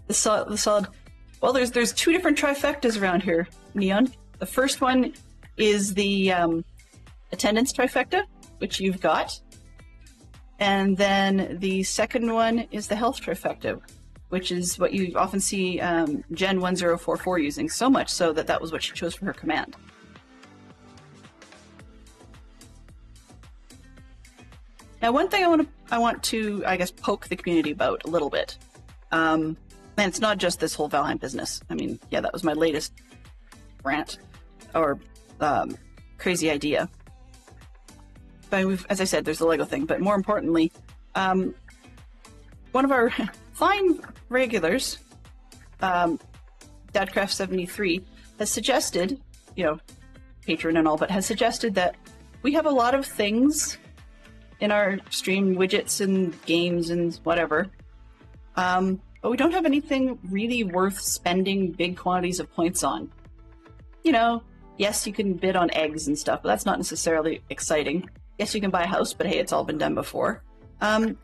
The solid. Well, there's two different trifectas around here, Neon. The first one is the attendance trifecta, which you've got. And then the second one is the health trifecta, which is what you often see Gen 1044 using, so much so that that was what she chose for her command. Now, one thing I want to, I guess, poke the community about a little bit. And it's not just this whole Valheim business. I mean, yeah, that was my latest rant or crazy idea. But as I said, there's the Lego thing. But more importantly, one one of our fine regulars, Dadcraft73, has suggested, patron and all, but has suggested that we have a lot of things in our stream, widgets and games and whatever, but we don't have anything really worth spending big quantities of points on. Yes, you can bid on eggs and stuff, but that's not necessarily exciting. Yes, you can buy a house, but hey, it's all been done before.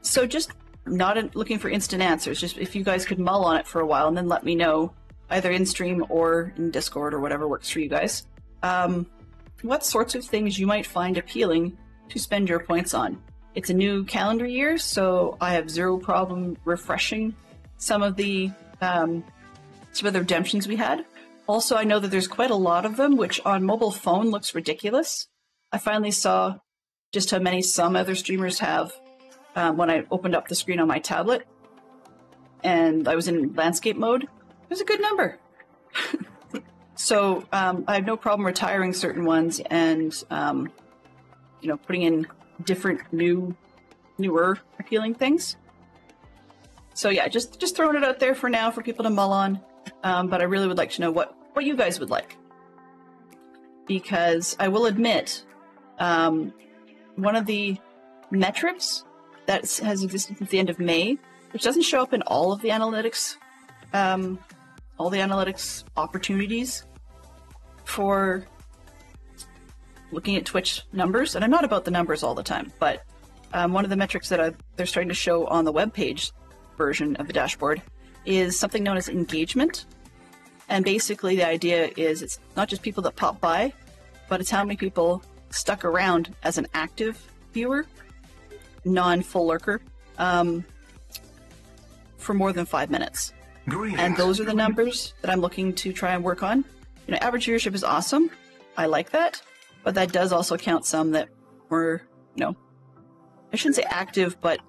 So just not looking for instant answers, just if you guys could mull on it for a while and then let me know, either in stream or in Discord or whatever works for you guys, what sorts of things you might find appealing to spend your points on. It's a new calendar year, so I have zero problem refreshing some of the redemptions we had. Also, I know that there's quite a lot of them, which on mobile phone looks ridiculous. I finally saw just how many some other streamers have when I opened up the screen on my tablet, and I was in landscape mode. It was a good number. So I have no problem retiring certain ones and putting in different newer appealing things. So yeah, just throwing it out there for now for people to mull on. But I really would like to know what you guys would like, because I will admit, one of the metrics that has existed since the end of May, which doesn't show up in all of the analytics, opportunities for looking at Twitch numbers, and I'm not about the numbers all the time, but one of the metrics that they're starting to show on the webpage version of the dashboard is something known as engagement. And basically the idea is it's not just people that pop by, but it's how many people stuck around as an active viewer, non-full lurker, for more than 5 minutes. And those are the numbers that I'm looking to try and work on. Average viewership is awesome. I like that. But that does also count some that were, I shouldn't say active, but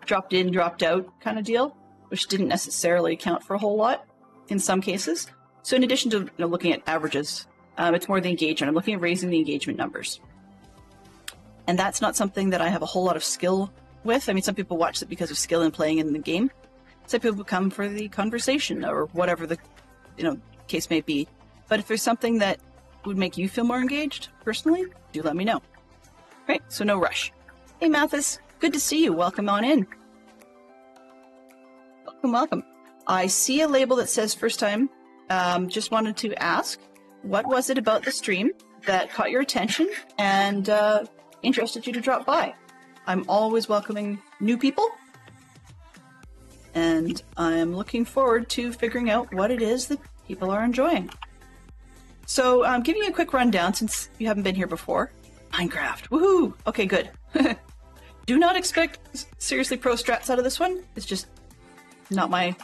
dropped in, dropped out kind of deal, which didn't necessarily count for a whole lot in some cases. So in addition to looking at averages, it's more the engagement. I'm looking at raising the engagement numbers. And that's not something that I have a whole lot of skill with. I mean, some people watch it because of skill in playing in the game. Some people come for the conversation or whatever the case may be. But if there's something that would make you feel more engaged, personally, do let me know. Right, so no rush. Hey, Mathis, good to see you. Welcome on in. Welcome. I see a label that says first time. Just wanted to ask, what was it about the stream that caught your attention and interested you to drop by? I'm always welcoming new people, and I'm looking forward to figuring out what it is that people are enjoying. So I'm giving you a quick rundown since you haven't been here before. Minecraft, woohoo! Okay, good. Do not expect seriously pro strats out of this one. It's just not my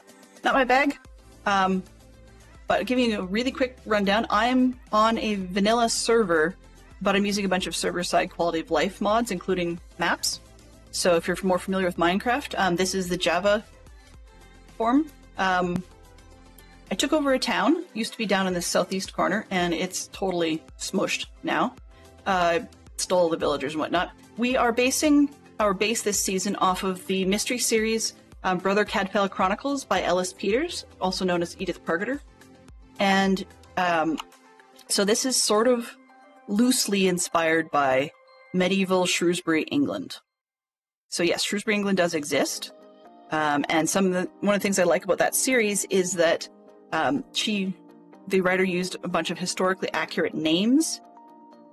bag. But giving you a really quick rundown, I'm on a vanilla server, but I'm using a bunch of server-side quality of life mods, including maps. So if you're more familiar with Minecraft, this is the Java form. I took over a town, used to be down in the southeast corner, and it's totally smushed now. Stole the villagers and whatnot. We are basing our base this season off of the mystery series Brother Cadfael Chronicles by Ellis Peters, also known as Edith Pargeter. And so this is sort of loosely inspired by medieval Shrewsbury, England. So yes, Shrewsbury, England does exist. And one of the things I like about that series is that the writer used a bunch of historically accurate names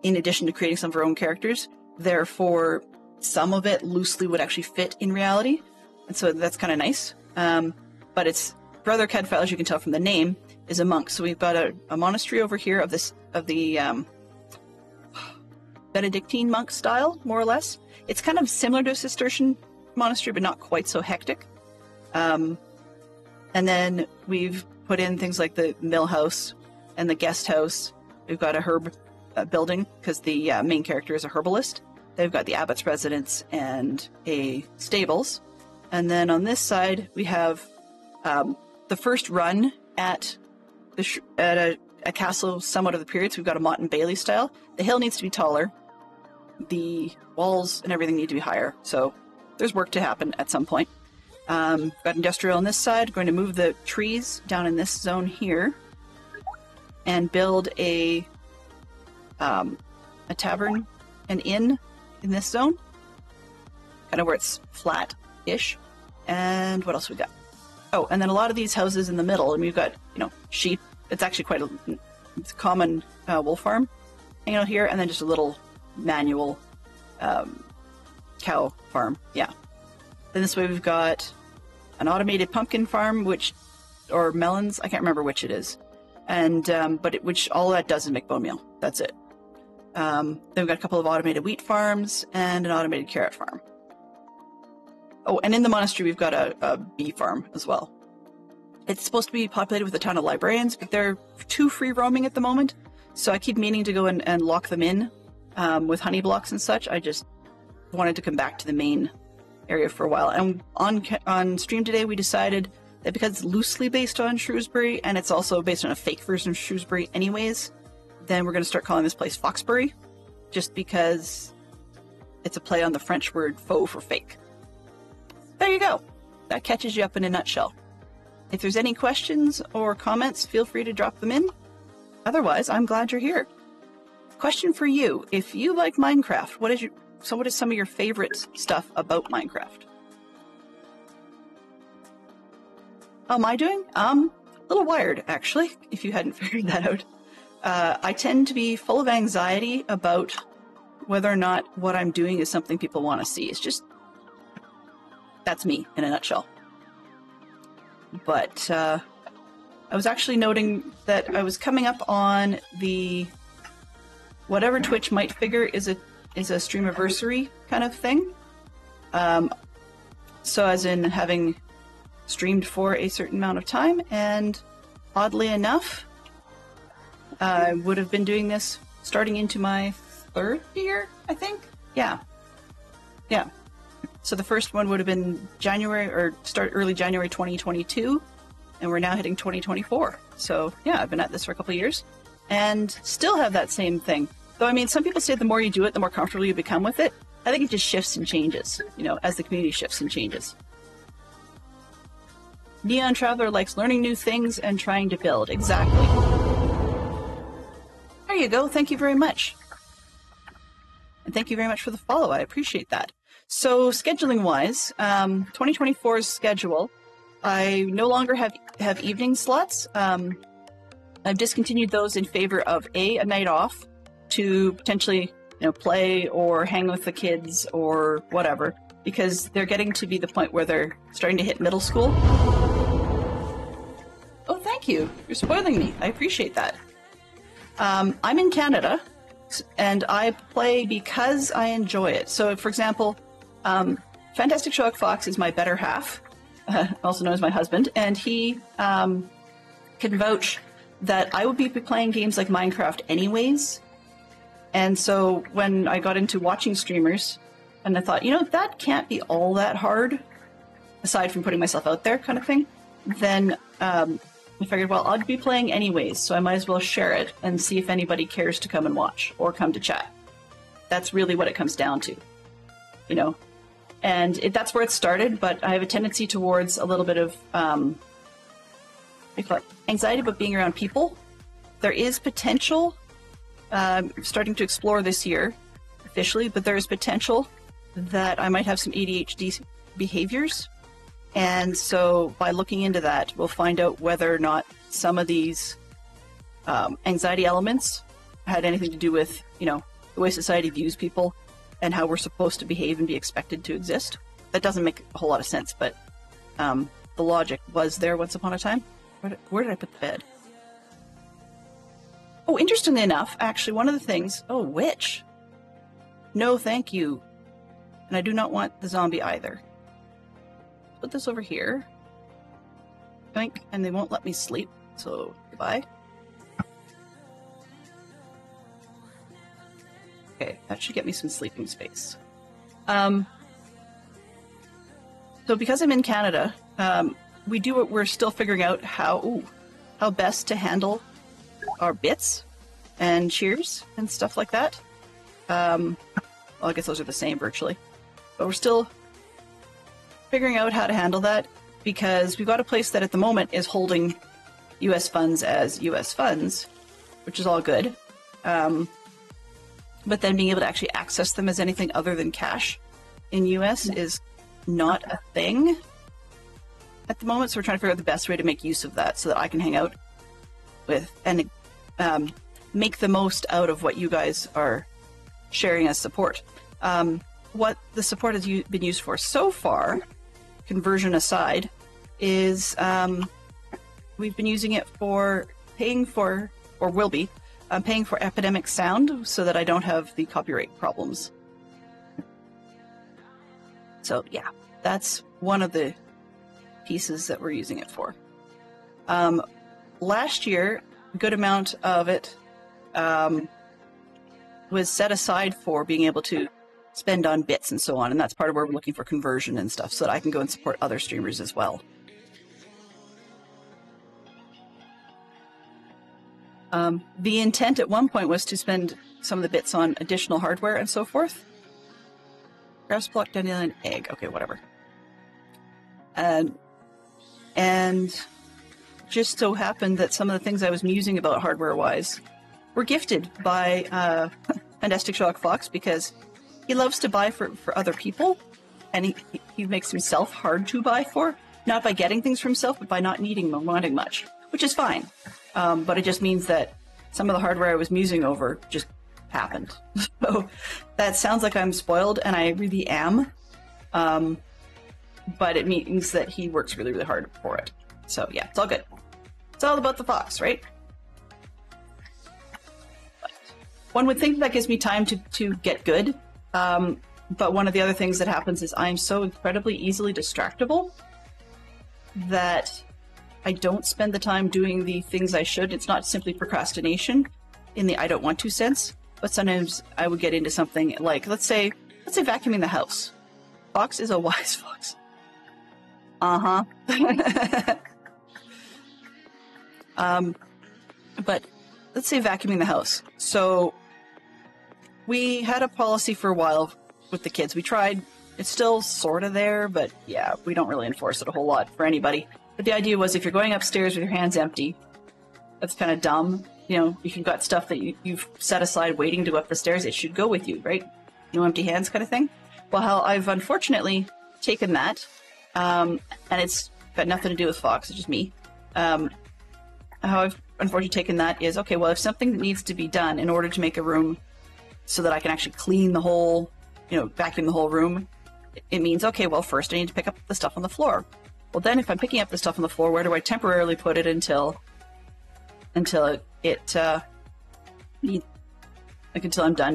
in addition to creating some of her own characters. Therefore, some of it loosely would actually fit in reality. And so that's kind of nice. But it's Brother Cadfael, as you can tell from the name, is a monk. So we've got a monastery over here of the Benedictine monk style, more or less. It's kind of similar to a Cistercian monastery, but not quite so hectic. And then we've put in things like the mill house and the guest house. We've got a herb building because the main character is a herbalist. They've got the abbot's residence and a stables. And then on this side, we have the first run at a castle somewhat of the period. So we've got a Mott and Bailey style. The hill needs to be taller. The walls and everything need to be higher. So there's work to happen at some point. Got industrial on this side. Going to move the trees down in this zone here, and build a tavern, an inn in this zone, kind of where it's flat-ish. And what else we got? Oh, and then a lot of these houses in the middle, and we've got, you know, sheep. It's actually quite it's a common wool farm hanging out here, and then just a little manual cow farm. Yeah. Then this way we've got an automated pumpkin farm, or melons. I can't remember which it is. And which all that does is make bone meal. That's it. Then we've got a couple of automated wheat farms and an automated carrot farm. Oh, and in the monastery we've got a bee farm as well. It's supposed to be populated with a ton of librarians, but they're too free roaming at the moment. So I keep meaning to go and lock them in with honey blocks and such. I just wanted to come back to the main area for a while. And on stream today we decided that because it's loosely based on Shrewsbury, and it's also based on a fake version of Shrewsbury anyways, then we're going to start calling this place Foxbury, just because it's a play on the French word faux for fake. There you go. That catches you up in a nutshell. If there's any questions or comments, feel free to drop them in. Otherwise, I'm glad you're here. Question for you. If you like Minecraft, what is some of your favorite stuff about Minecraft? How am I doing? A little wired, actually, if you hadn't figured that out. I tend to be full of anxiety about whether or not what I'm doing is something people want to see. It's just, that's me in a nutshell. But I was actually noting that I was coming up on the whatever Twitch might figure is a streamiversary kind of thing. So as in having streamed for a certain amount of time, and oddly enough, I would have been doing this starting into my 3rd year, I think. Yeah. So the first one would have been early January 2022, and we're now hitting 2024. So yeah, I've been at this for a couple of years, and still have that same thing. Though, I mean, some people say the more you do it, the more comfortable you become with it. I think it just shifts and changes, you know, as the community shifts and changes. Neon Traveler likes learning new things and trying to build. Exactly. There you go. Thank you very much. And thank you very much for the follow. I appreciate that. So scheduling-wise, 2024's schedule, I no longer have evening slots. I've discontinued those in favor of a night off to potentially, you know, play or hang with the kids or whatever, because they're getting to be the point where they're starting to hit middle school. Oh, thank you. You're spoiling me. I appreciate that. I'm in Canada, and I play because I enjoy it. So, for example, Fantastic Sherlock Fox is my better half, also known as my husband, and he can vouch that I would be playing games like Minecraft anyways. And so when I got into watching streamers, and I thought, you know, that can't be all that hard, aside from putting myself out there kind of thing, then I figured, well, I'd be playing anyways, so I might as well share it and see if anybody cares to come and watch or come to chat. That's really what it comes down to, you know. And that's where it started, but I have a tendency towards a little bit of anxiety about being around people. There is potential, starting to explore this year officially, but there is potential that I might have some ADHD behaviors. And so by looking into that, we'll find out whether or not some of these anxiety elements had anything to do with, you know, the way society views people and how we're supposed to behave and be expected to exist. That doesn't make a whole lot of sense, but the logic was there once upon a time. Where did I put the bed? Oh, interestingly enough, actually, one of the things... Oh, witch. No, thank you. And I do not want the zombie either. Put this over here. Boink, and they won't let me sleep, so goodbye. Okay, that should get me some sleeping space. So because I'm in Canada, we're still figuring out how best to handle our bits and cheers and stuff like that. Well, I guess those are the same virtually, but we're still figuring out how to handle that, because we've got a place that at the moment is holding US funds as US funds, which is all good. But then being able to actually access them as anything other than cash in US is not a thing at the moment. So we're trying to figure out the best way to make use of that so that I can hang out with and make the most out of what you guys are sharing as support. What the support has been used for so far, conversion aside, is we've been using it for paying for, or will be, paying for epidemic sound so that I don't have the copyright problems. So yeah, that's one of the pieces that we're using it for. Last year, a good amount of it was set aside for being able to spend on bits and so on, and that's part of where we're looking for conversion and stuff so that I can go and support other streamers as well. The intent at one point was to spend some of the bits on additional hardware and so forth. Grass block, dandelion, egg. Okay, whatever. And just so happened that some of the things I was musing about hardware-wise were gifted by Fantastic Sherlock Fox, because he loves to buy for other people, and he makes himself hard to buy for, not by getting things for himself, but by not needing or wanting much, which is fine. But it just means that some of the hardware I was musing over just happened. So that sounds like I'm spoiled, and I really am. But it means that he works really, really hard for it. So yeah, it's all good. It's all about the fox, right? But one would think that gives me time to get good. But one of the other things that happens is I'm so incredibly easily distractible that I don't spend the time doing the things I should. It's not simply procrastination in the I don't want to sense, but sometimes I would get into something like, let's say vacuuming the house. Fox is a wise fox. Uh-huh. But let's say vacuuming the house. So we had a policy for a while with the kids. We tried. It's still sort of there, but yeah, we don't really enforce it a whole lot for anybody. But the idea was if you're going upstairs with your hands empty, that's kind of dumb. You know, if you've got stuff that you've set aside waiting to go up the stairs, it should go with you, right? No empty hands kind of thing. Well, how I've unfortunately taken that, and it's got nothing to do with Fox, it's just me. How I've unfortunately taken that is, okay, well, if something needs to be done in order to make a room so that I can actually clean the whole, vacuum the whole room, it means, okay, well, first I need to pick up the stuff on the floor. Well, then if I'm picking up the stuff on the floor, where do I temporarily put it until I'm done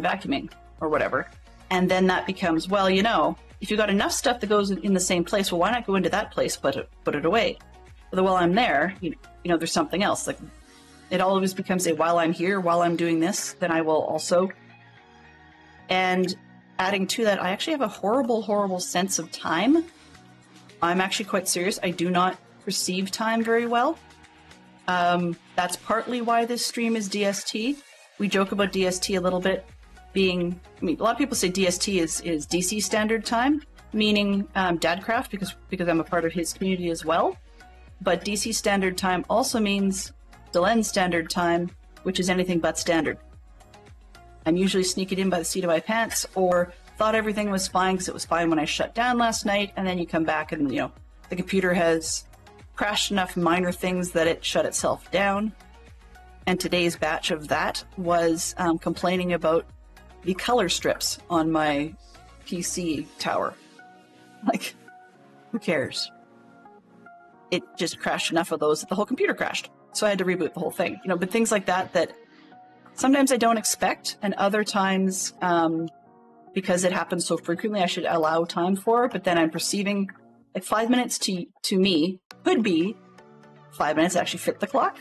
vacuuming or whatever? And then that becomes, well, if you've got enough stuff that goes in the same place, well, why not go into that place, put it away? But while I'm there, there's something else. Like, it always becomes a while I'm here, while I'm doing this, then I will also. And adding to that, I actually have a horrible, horrible sense of time. I'm actually quite serious. I do not perceive time very well. That's partly why this stream is DST. We joke about DST a little bit being, a lot of people say DST is DC Standard Time, meaning Dadcraft, because I'm a part of his community as well. But DC Standard Time also means Delenn Standard Time, which is anything but standard. I'm usually sneaking in by the seat of my pants, or thought everything was fine because it was fine when I shut down last night, and then you come back and, the computer has crashed enough minor things that it shut itself down. And today's batch of that was complaining about the color strips on my PC tower. Like, who cares? It just crashed enough of those that the whole computer crashed. So I had to reboot the whole thing. But things like that sometimes I don't expect, and other times, because it happens so frequently, I should allow time for it, but then I'm perceiving like 5 minutes to me could be 5 minutes that actually fit the clock.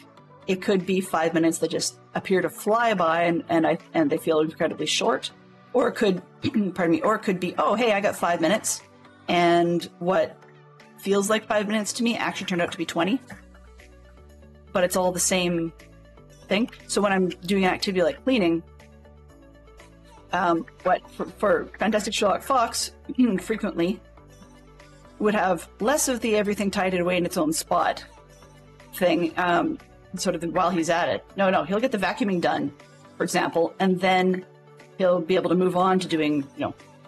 It could be 5 minutes that just appear to fly by and they feel incredibly short. Or it could, or it could be, oh, hey, I got 5 minutes, and what feels like 5 minutes to me actually turned out to be 20. But it's all the same thing. So when I'm doing an activity like cleaning, for Fantastic Sherlock Fox, frequently, would have less of the everything tidied away in its own spot thing, sort of while he's at it. No, he'll get the vacuuming done, for example, and then he'll be able to move on to doing,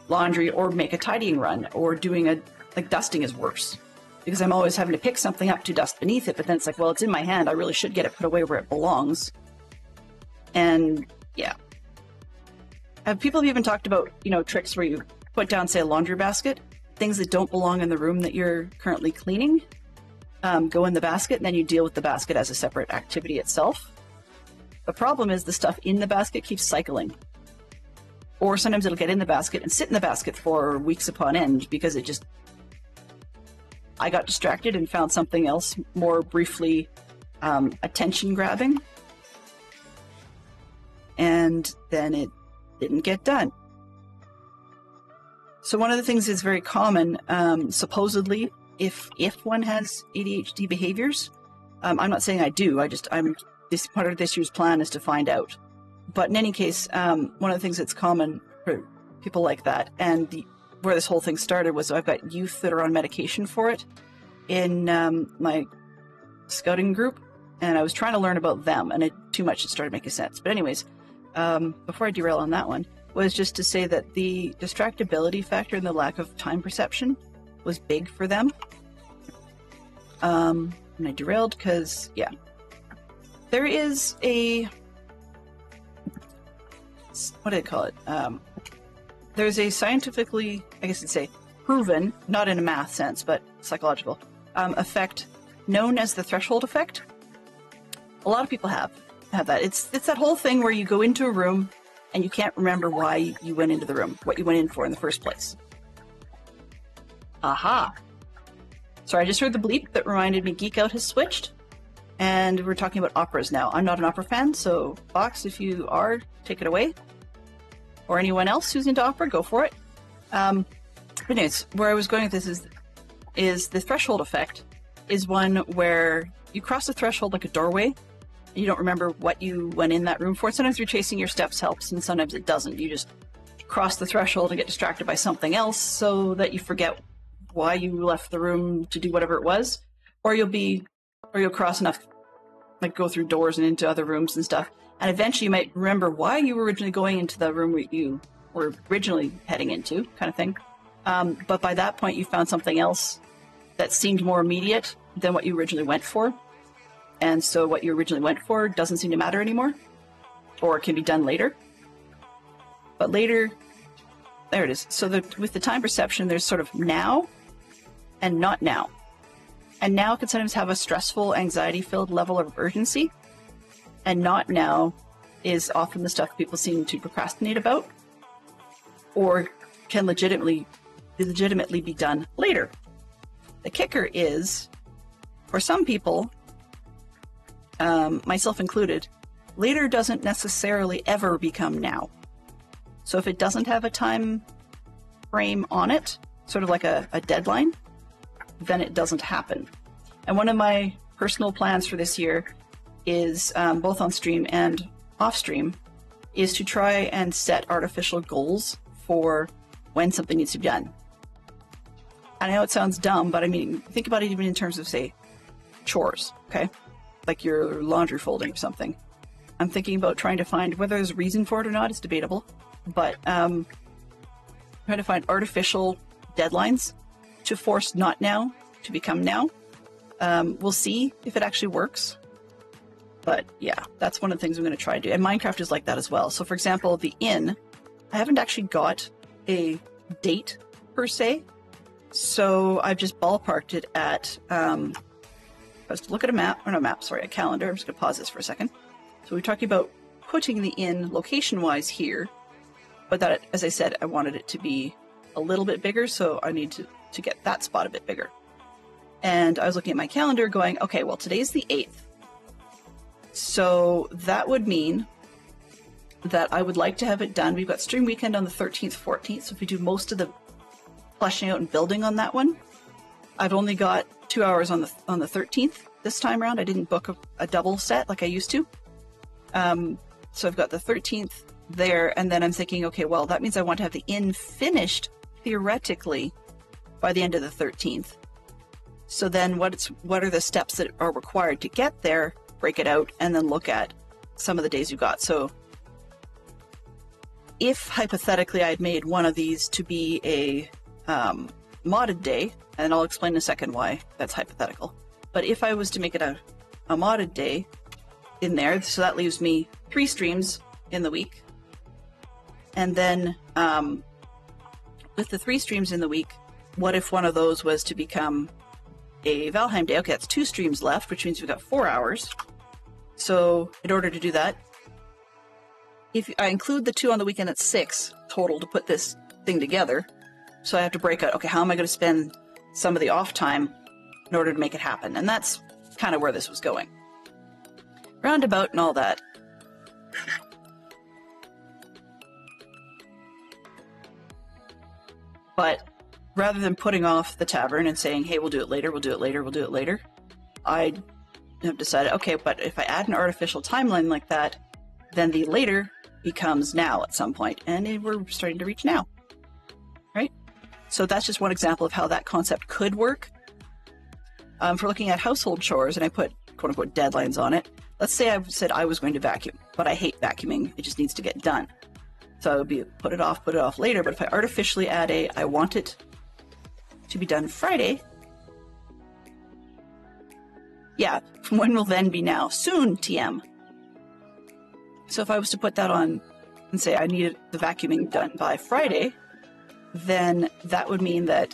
laundry or make a tidying run, or doing dusting is worse. Because I'm always having to pick something up to dust beneath it, but then it's like, well, it's in my hand. I really should get it put away where it belongs. And yeah. People have even talked about, tricks where you put down, say, a laundry basket, things that don't belong in the room that you're currently cleaning, go in the basket, and then you deal with the basket as a separate activity itself. The problem is the stuff in the basket keeps cycling. Or sometimes it'll get in the basket and sit in the basket for weeks upon end because I got distracted and found something else more briefly attention grabbing. And then it didn't get done. So one of the things that's very common, supposedly, if one has ADHD behaviors, I'm not saying I do, part of this year's plan is to find out. But in any case, one of the things that's common for people like that, and where this whole thing started was I've got youth that are on medication for it in my scouting group, and I was trying to learn about them, and too much it started making sense. But anyways, before I derail on that one, was just to say that the distractibility factor and the lack of time perception was big for them. And I derailed because, yeah. There is what do they call it? There's a scientifically, I guess you'd say, proven, not in a math sense, but psychological, effect known as the threshold effect. A lot of people have that. It's that whole thing where you go into a room and you can't remember why you went into the room, what you went in for in the first place. Aha. Sorry, I just heard the bleep that reminded me Geek Out has switched. And we're talking about operas now. I'm not an opera fan, so Fox, if you are, take it away. Or anyone else who's into opera, go for it. But anyways, where I was going with this is the threshold effect is one where you cross the threshold like a doorway, and you don't remember what you went in that room for. Sometimes retracing your steps helps, and sometimes it doesn't. You just cross the threshold and get distracted by something else so that you forget why you left the room to do whatever it was. Or you'll cross enough, like go through doors and into other rooms and stuff, and eventually you might remember why you were originally going into the room that you were originally heading into, kind of thing. But by that point, you found something else that seemed more immediate than what you originally went for. And so what you originally went for doesn't seem to matter anymore, or it can be done later. But later, there it is. So with the time perception, there's sort of now and not now. And now can sometimes have a stressful, anxiety-filled level of urgency. And not now is often the stuff people seem to procrastinate about, or can legitimately be done later. The kicker is, for some people, myself included, later doesn't necessarily ever become now. So if it doesn't have a time frame on it, sort of like a deadline, then it doesn't happen. And one of my personal plans for this year is, both on stream and off stream, is to try and set artificial goals for when something needs to be done. I know it sounds dumb, but I mean, think about it even in terms of, say, chores, okay? Like your laundry folding or something. I'm thinking about trying to find, whether there's a reason for it or not, it's debatable, but trying to find artificial deadlines to force not now to become now. We'll see if it actually works. But yeah, that's one of the things I'm going to try to do. And Minecraft is like that as well. So for example, the inn, I haven't actually got a date per se. So I've just ballparked it at, let's look at a calendar. I'm just going to pause this for a second. So we're talking about putting the inn location-wise here, but that, as I said, I wanted it to be a little bit bigger, so I need to get that spot a bit bigger. And I was looking at my calendar going, okay, well, today's the 8th. So that would mean that I would like to have it done. We've got stream weekend on the 13th, 14th, so if we do most of the fleshing out and building on that one, I've only got 2 hours on the 13th this time around. I didn't book a double set like I used to. So I've got the 13th there, and then I'm thinking, okay, well, that means I want to have the inn finished, theoretically, by the end of the 13th. So then what are the steps that are required to get there, break it out, and then look at some of the days you got. So if hypothetically I'd made one of these to be a modded day, and I'll explain in a second why that's hypothetical, but if I was to make it a modded day in there, so that leaves me 3 streams in the week. And then with the 3 streams in the week, what if one of those was to become a Valheim day? Okay, that's 2 streams left, which means we've got 4 hours. So in order to do that, if I include the 2 on the weekend, it's 6 total to put this thing together. So I have to break out, okay, how am I going to spend some of the off time in order to make it happen? And that's kind of where this was going. Roundabout and all that. But rather than putting off the tavern and saying, hey, we'll do it later, we'll do it later, we'll do it later, I have decided, okay, but if I add an artificial timeline like that, then the later becomes now at some point, and we're starting to reach now, right? So that's just one example of how that concept could work. For looking at household chores, and I put quote-unquote deadlines on it, let's say I said I was going to vacuum, but I hate vacuuming, it just needs to get done. So it would be put it off later, but if I artificially add I want it to be done Friday, yeah, when will then be now? Soon, TM. So if I was to put that on and say I needed the vacuuming done by Friday, then that would mean that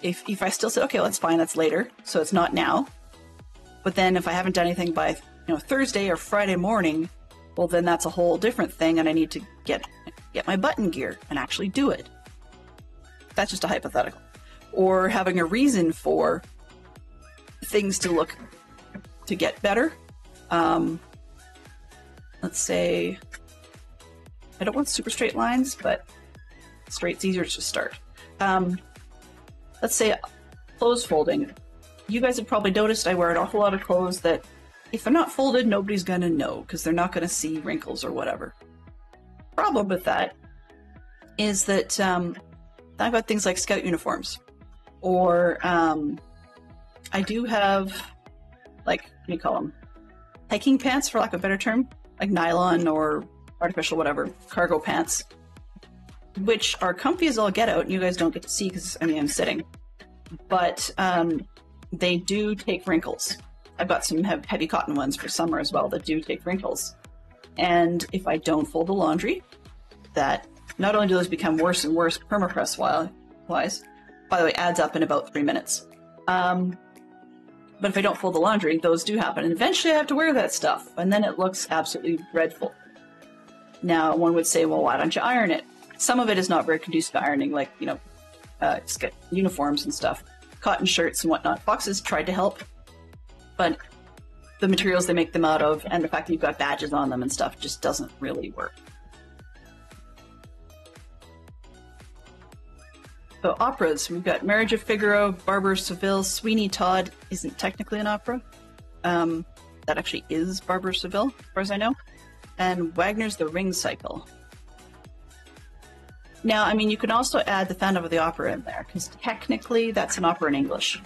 if I still said, okay, well, that's fine, that's later, so it's not now. But then if I haven't done anything by Thursday or Friday morning, well, then that's a whole different thing, and I need to get my button gear and actually do it. That's just a hypothetical. Or having a reason for things to get better. Let's say, I don't want super straight lines, but straight's easier to start. Let's say clothes folding. You guys have probably noticed I wear an awful lot of clothes that if they're not folded, nobody's going to know because they're not going to see wrinkles or whatever. Problem with that is that I've got things like scout uniforms, or I do have, like, what do you call them? Hiking pants, for lack of a better term, like nylon or artificial whatever, cargo pants, which are comfy as all get out, and you guys don't get to see because, I mean, I'm sitting. But they do take wrinkles. I've got some heavy cotton ones for summer as well that do take wrinkles. And if I don't fold the laundry, that not only do those become worse and worse permapress wise, by the way, adds up in about 3 minutes. But if I don't fold the laundry, those do happen. And eventually I have to wear that stuff, and then it looks absolutely dreadful. Now, one would say, well, why don't you iron it? Some of it is not very conducive to ironing, like, uniforms and stuff. Cotton shirts and whatnot. Boxes tried to help, but the materials they make them out of and the fact that you've got badges on them and stuff just doesn't really work. So operas, we've got Marriage of Figaro, Barber of Seville. Sweeney Todd isn't technically an opera. That actually is Barber of Seville, as far as I know. And Wagner's The Ring Cycle. Now, I mean, you can also add the Phantom of the Opera in there, because technically that's an opera in English.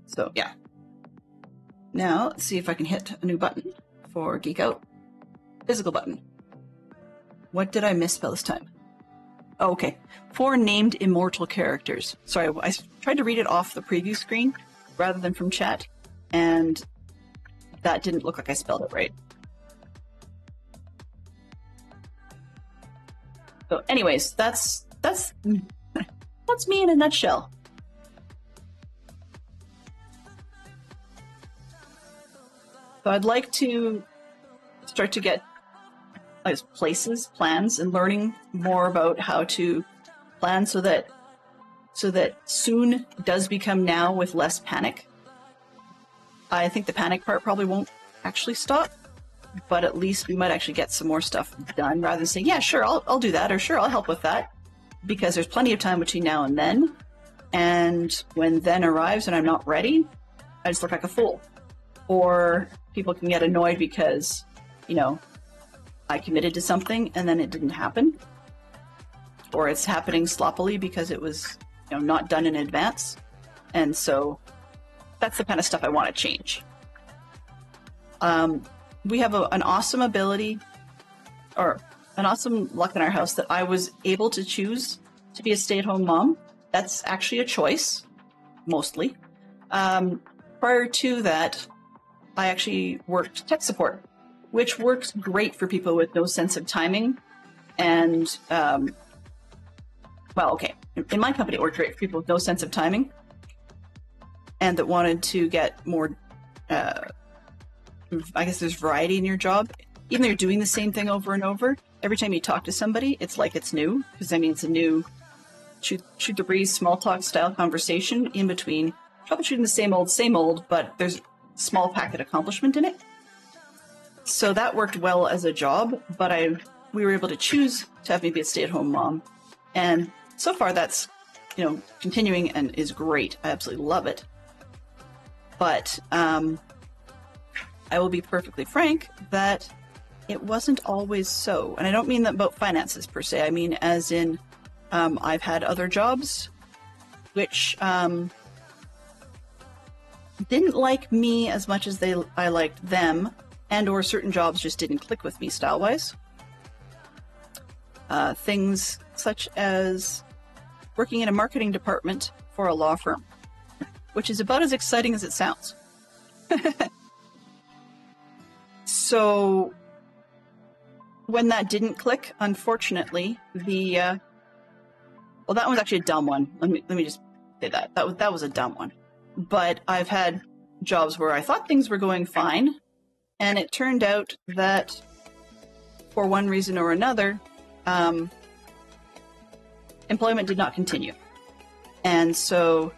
So, yeah. Now, let's see if I can hit a new button for Geek Out. Physical button. What did I misspell this time? Oh, okay. 4 named immortal characters. Sorry, I tried to read it off the preview screen rather than from chat, and that didn't look like I spelled it right. So anyways, that's me in a nutshell. So I'd like to start to get plans, and learning more about how to plan so that soon does become now with less panic. I think the panic part probably won't actually stop, but at least we might actually get some more stuff done rather than saying, yeah, sure, I'll do that, or sure, I'll help with that, because there's plenty of time between now and then, and when then arrives and I'm not ready, I just look like a fool. Or people can get annoyed because, I committed to something and then it didn't happen, or it's happening sloppily because it was, you know, not done in advance. And so that's the kind of stuff I want to change. We have an awesome ability, or an awesome luck in our house, that I was able to choose to be a stay-at-home mom. That's actually a choice, mostly. Prior to that, I actually worked tech support, which works great for people with no sense of timing. And, well, okay, in my company, it worked great for people with no sense of timing and that wanted to get more, I guess there's variety in your job. Even though you're doing the same thing over and over, every time you talk to somebody, it's like it's new. Because, I mean, it's a new shoot the breeze, small talk style conversation in between troubleshooting the same old, but there's small packet accomplishment in it. So that worked well as a job, but we were able to choose to have me be a stay-at-home mom. And so far that's, you know, continuing and is great. I absolutely love it. But I will be perfectly frank that it wasn't always so. And I don't mean that about finances per se. I mean as in I've had other jobs which didn't like me as much as I liked them, and or certain jobs just didn't click with me style-wise. Things such as working in a marketing department for a law firm, which is about as exciting as it sounds. So when that didn't click, unfortunately, well, that was actually a dumb one. Let me just say that. That was a dumb one. But I've had jobs where I thought things were going fine, and it turned out that for one reason or another, employment did not continue. And so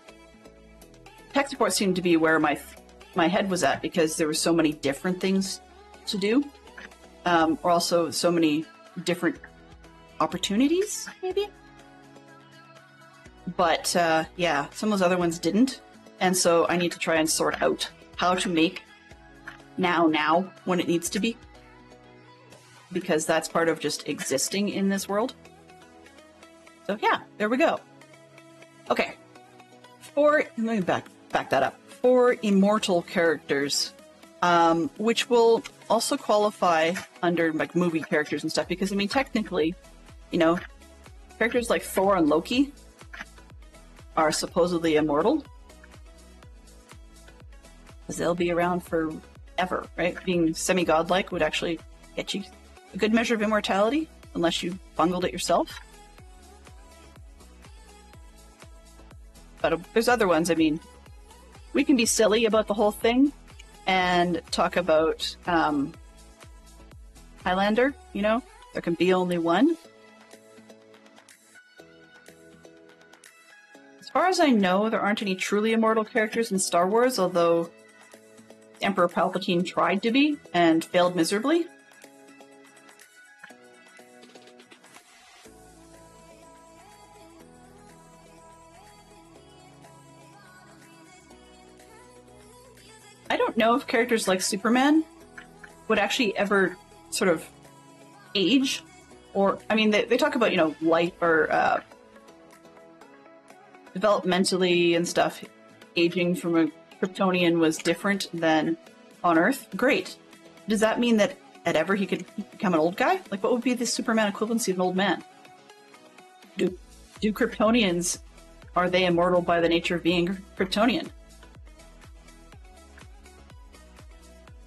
tech support seemed to be where my head was at, because there were so many different things to do, or also so many different opportunities, maybe. But yeah, some of those other ones didn't. And so I need to try and sort out how to make now when it needs to be, because that's part of just existing in this world. So yeah, there we go. Okay, let me back that up. 4 immortal characters, which will also qualify under like movie characters and stuff, because I mean technically, you know, characters like Thor and Loki are supposedly immortal, because they'll be around forever, right? Being semi-godlike would actually get you a good measure of immortality, unless you bungled it yourself. But there's other ones. I mean, we can be silly about the whole thing and talk about Highlander, you know? There can be only one. As far as I know, there aren't any truly immortal characters in Star Wars, although Emperor Palpatine tried to be and failed miserably. I don't know if characters like Superman would actually ever sort of age, or, I mean, they talk about, you know, life or developmentally and stuff, aging from a Kryptonian was different than on Earth. Great. Does that mean that at ever he could become an old guy? Like, what would be the Superman equivalency of an old man? Do Kryptonians, are they immortal by the nature of being Kryptonian?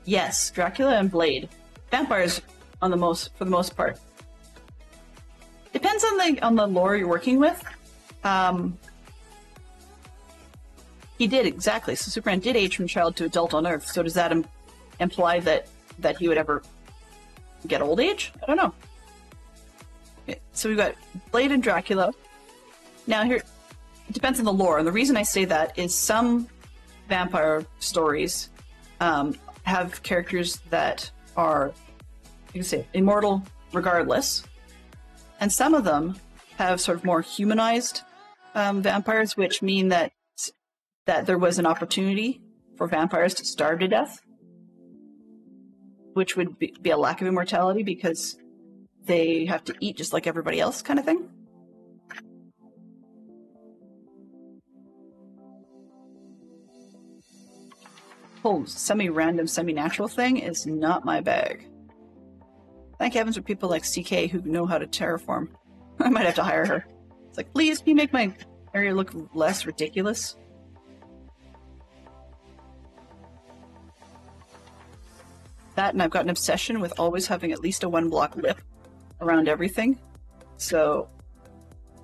Yes, Dracula and Blade. Vampires for the most part. Depends on the lore you're working with. He did, exactly. So Superman did age from child to adult on Earth. So does that imply that he would ever get old age? I don't know. Okay, so we've got Blade and Dracula. Now here, it depends on the lore. And the reason I say that is some vampire stories have characters that are, you can say, immortal regardless. And some of them have sort of more humanized vampires, which mean that there was an opportunity for vampires to starve to death. which would be a lack of immortality because they have to eat just like everybody else kind of thing. Whole semi-random, semi-natural thing is not my bag. Thank heavens for people like CK who know how to terraform. I might have to hire her. It's like, please, can you make my area look less ridiculous? That, and I've got an obsession with always having at least a 1-block lip around everything. So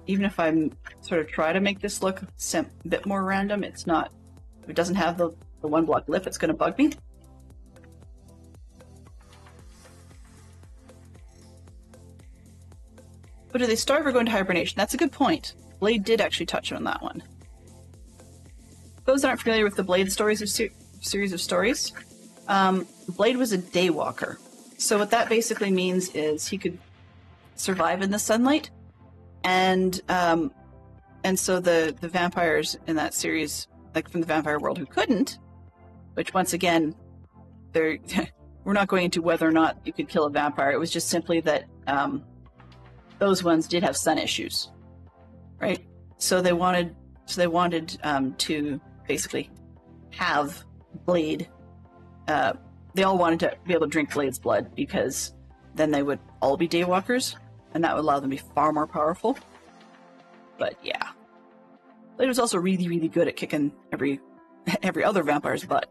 even if I'm sort of try to make this look a bit more random, it's not. If it doesn't have the 1-block lip, it's going to bug me. But do they starve or go into hibernation? That's a good point. Blade did actually touch on that one. Those that aren't familiar with the Blade stories or series of stories, Blade was a daywalker. So what that basically means is he could survive in the sunlight, and so the vampires in that series, like from the vampire world, who couldn't, which once again, we're not going into whether or not you could kill a vampire. It was just simply that those ones did have sun issues, right? So they wanted to basically have Blade. They all wanted to be able to drink Blade's blood because then they would all be daywalkers, and that would allow them to be far more powerful. But yeah, Blade was also really, really good at kicking every other vampire's butt.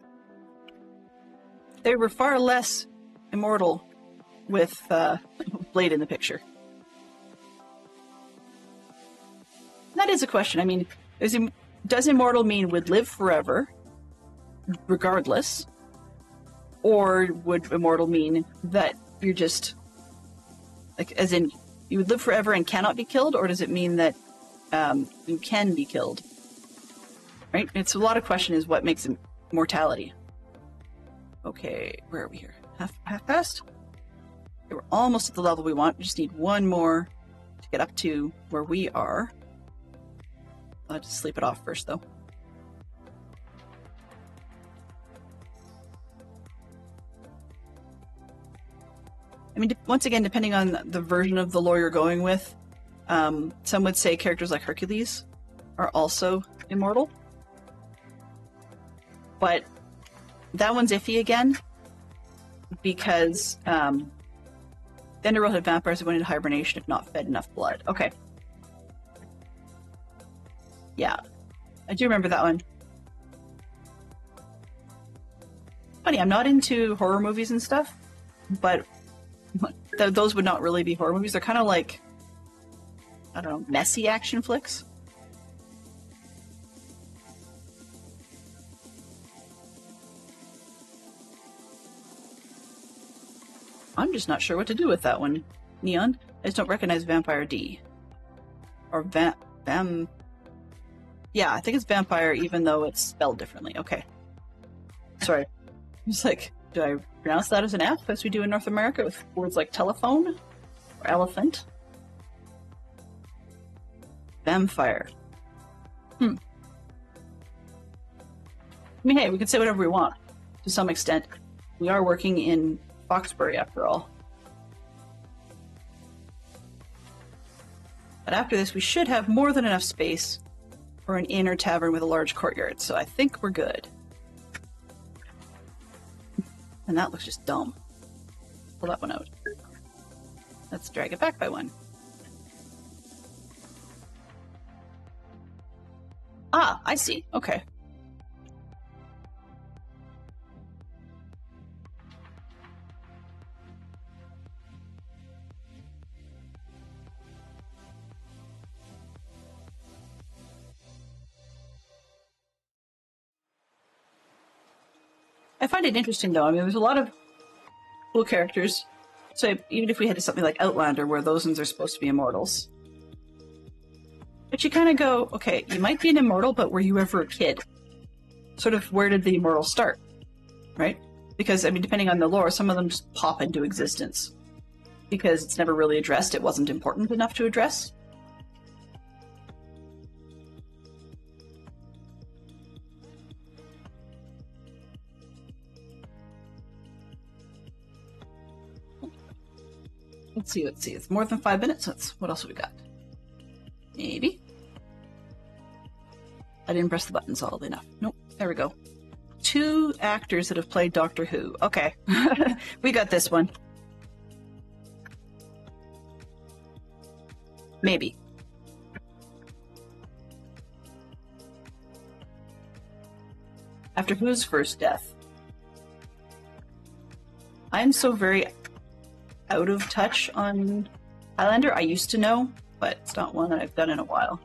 They were far less immortal with Blade in the picture. That is a question. I mean, does immortal mean would live forever, regardless? Or would immortal mean that you're just, like, as in, you would live forever and cannot be killed? Or does it mean that you can be killed? Right? It's a lot of question is what makes immortality. Okay, where are we here? Half past? Okay, we're almost at the level we want. We just need one more to get up to where we are. I'll have to sleep it off first, though. I mean, once again, depending on the version of the lore you're going with, some would say characters like Hercules are also immortal. But that one's iffy again, because the underworld had vampires who went into hibernation if not fed enough blood. Okay. Yeah, I do remember that one. Funny, I'm not into horror movies and stuff, but those would not really be horror movies. They're kind of like, I don't know, messy action flicks. I'm just not sure what to do with that one, Neon. I just don't recognize Vampire D. Or Yeah, I think it's vampire, even though it's spelled differently. Okay. Sorry. It's like, do I pronounce that as an F, as we do in North America, with words like telephone or elephant? Vampire. I mean, hey, we can say whatever we want, to some extent. We are working in Foxbury, after all. But after this, we should have more than enough space for an inn or tavern with a large courtyard, so I think we're good. And that looks just dumb. Pull that one out. Let's drag it back by one. Ah, I see. Okay. I find it interesting, though. I mean, there's a lot of cool characters. So even if we had something like Outlander, where those ones are supposed to be immortals. But you kind of go, okay, you might be an immortal, but were you ever a kid? Sort of, where did the immortal start? Right? Because, I mean, depending on the lore, some of them just pop into existence. Because it's never really addressed, it wasn't important enough to address. Let's see. It's more than 5 minutes. What else have we got? Maybe. I didn't press the buttons all enough. Nope. There we go. 2 actors that have played Doctor Who. Okay. We got this one. Maybe. After whose first death? I'm so very out of touch on Highlander. I used to know, but it's not one that I've done in a while.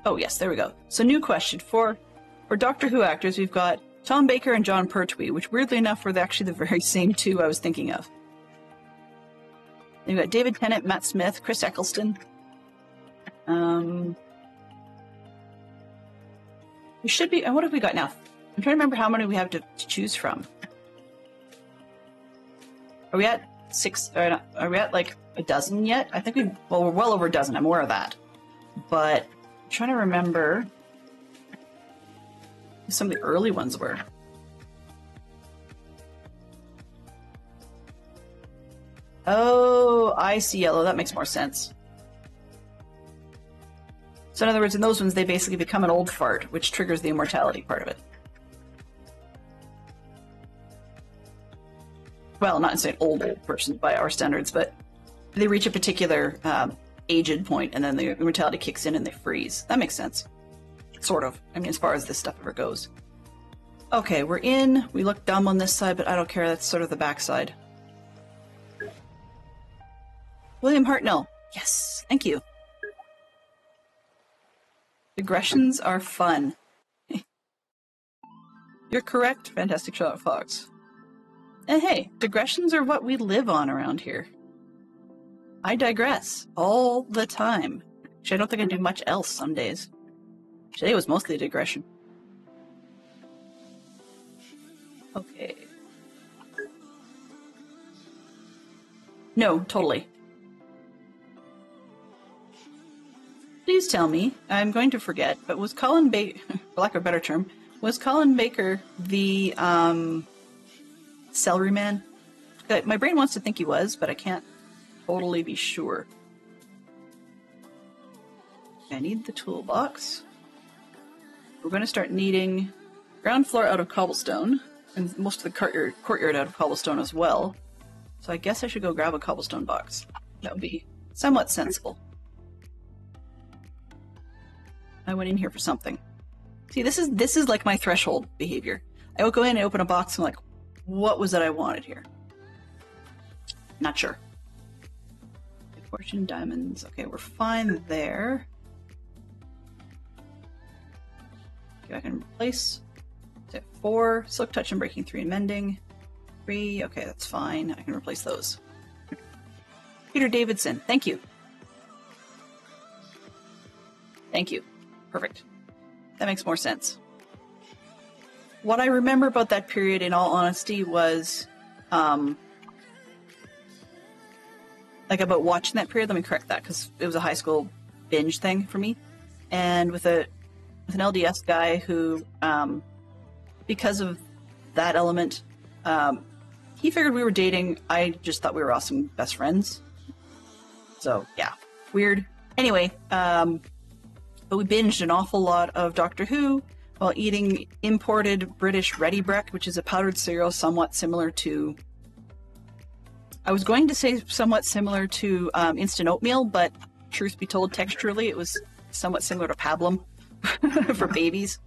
Oh yes, there we go. So new question. For Doctor Who actors, we've got Tom Baker and John Pertwee, which weirdly enough were actually the very same 2 I was thinking of. We've got David Tennant, Matt Smith, Chris Eccleston. We should be... What have we got now? I'm trying to remember how many we have to choose from. Are we at 6? Are we at like a dozen yet? I think we're well over a dozen. I'm aware of that. But I'm trying to remember who some of the early ones were. Oh, I see yellow. That makes more sense. So in other words, in those ones, they basically become an old fart, which triggers the immortality part of it. Well, not necessarily an old person by our standards, but they reach a particular aged point, and then the immortality kicks in and they freeze. That makes sense. Sort of. I mean, as far as this stuff ever goes. Okay, we're in. We look dumb on this side, but I don't care. That's sort of the backside. William Hartnell. Yes, thank you. Digressions are fun. You're correct, Fantastic Sherlock Fox. And hey, digressions are what we live on around here. I digress all the time. Actually, I don't think I do much else some days. Today was mostly a digression. Okay. No, totally. Please tell me, I'm going to forget, but was Colin Baker, for lack of a better term, was Colin Baker the celery man? My brain wants to think he was, but I can't totally be sure. I need the toolbox. We're going to start needing ground floor out of cobblestone, and most of the courtyard out of cobblestone as well. So I guess I should go grab a cobblestone box. That would be somewhat sensible. I went in here for something. See, this is like my threshold behavior. I will go in and open a box and I'm like, what was it I wanted here? Not sure. Fortune, diamonds. Okay, we're fine there. Okay, I can replace. 4, silk touch and breaking, 3 and mending. 3, okay, that's fine. I can replace those. Peter Davidson, thank you. Thank you. Perfect. That makes more sense. What I remember about that period, in all honesty, was like about watching that period. Let me correct that because it was a high school binge thing for me, and with an LDS guy who, because of that element, he figured we were dating. I just thought we were awesome best friends. So yeah, weird. Anyway, but we binged an awful lot of Doctor Who while eating imported British Ready Brek, which is a powdered cereal somewhat similar to... I was going to say somewhat similar to instant oatmeal, but truth be told, texturally, it was somewhat similar to pablum for babies.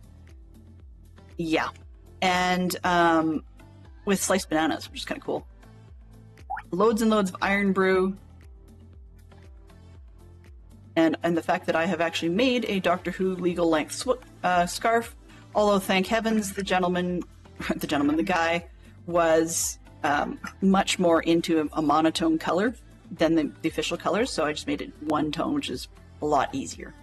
Yeah. And with sliced bananas, which is kind of cool. Loads and loads of iron brew. And the fact that I have actually made a Doctor Who legal length scarf, although thank heavens the guy was much more into a monotone color than the official colors, so I just made it one tone, which is a lot easier.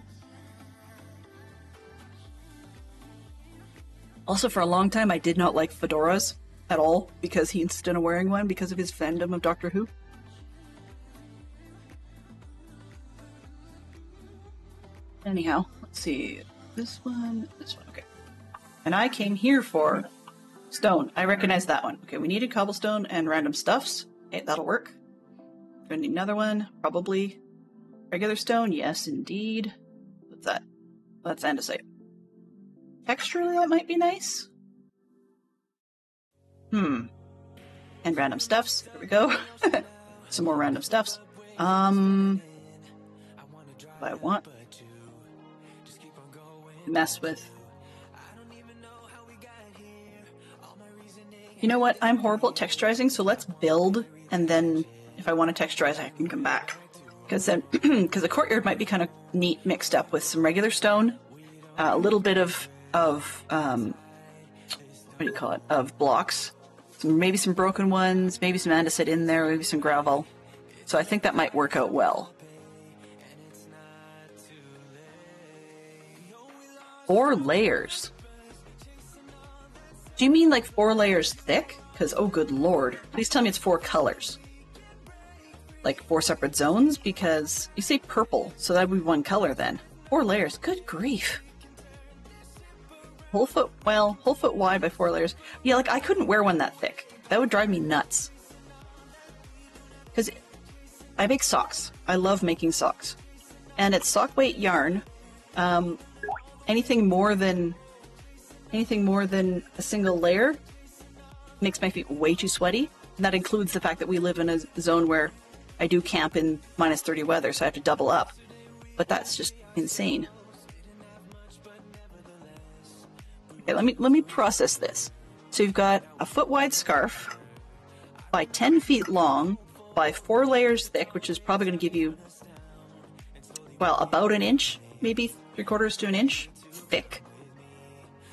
Also, for a long time, I did not like fedoras at all because he insisted on wearing one because of his fandom of Doctor Who. Anyhow, let's see. This one, okay. And I came here for stone. I recognize that one. Okay, we needed cobblestone and random stuffs. Okay, that'll work. Gonna need another one, probably. Regular stone, yes, indeed. What's that? That's andesite. Texturally, that might be nice. And random stuffs. There we go. Some more random stuffs. What I want to mess with. You know what? I'm horrible at texturizing, so let's build, and then if I want to texturize, I can come back. Because then, because the courtyard might be kind of neat mixed up with some regular stone, a little bit of what do you call it? Of blocks, maybe some broken ones, maybe some andesite in there, maybe some gravel. So I think that might work out well. 4 layers. Do you mean like 4 layers thick? Because, oh good lord. Please tell me it's 4 colors. Like 4 separate zones? Because you say purple, so that would be 1 color then. 4 layers. Good grief. Whole foot wide by 4 layers. Yeah, like I couldn't wear one that thick. That would drive me nuts. Because I make socks. I love making socks. And it's sock weight yarn. Anything more than a single layer makes my feet way too sweaty. And that includes the fact that we live in a zone where I do camp in -30 weather, so I have to double up. But that's just insane. Okay, let me process this. So you've got a foot wide scarf by 10 feet long by 4 layers thick, which is probably going to give you, well, about an inch, maybe 3/4 to an inch thick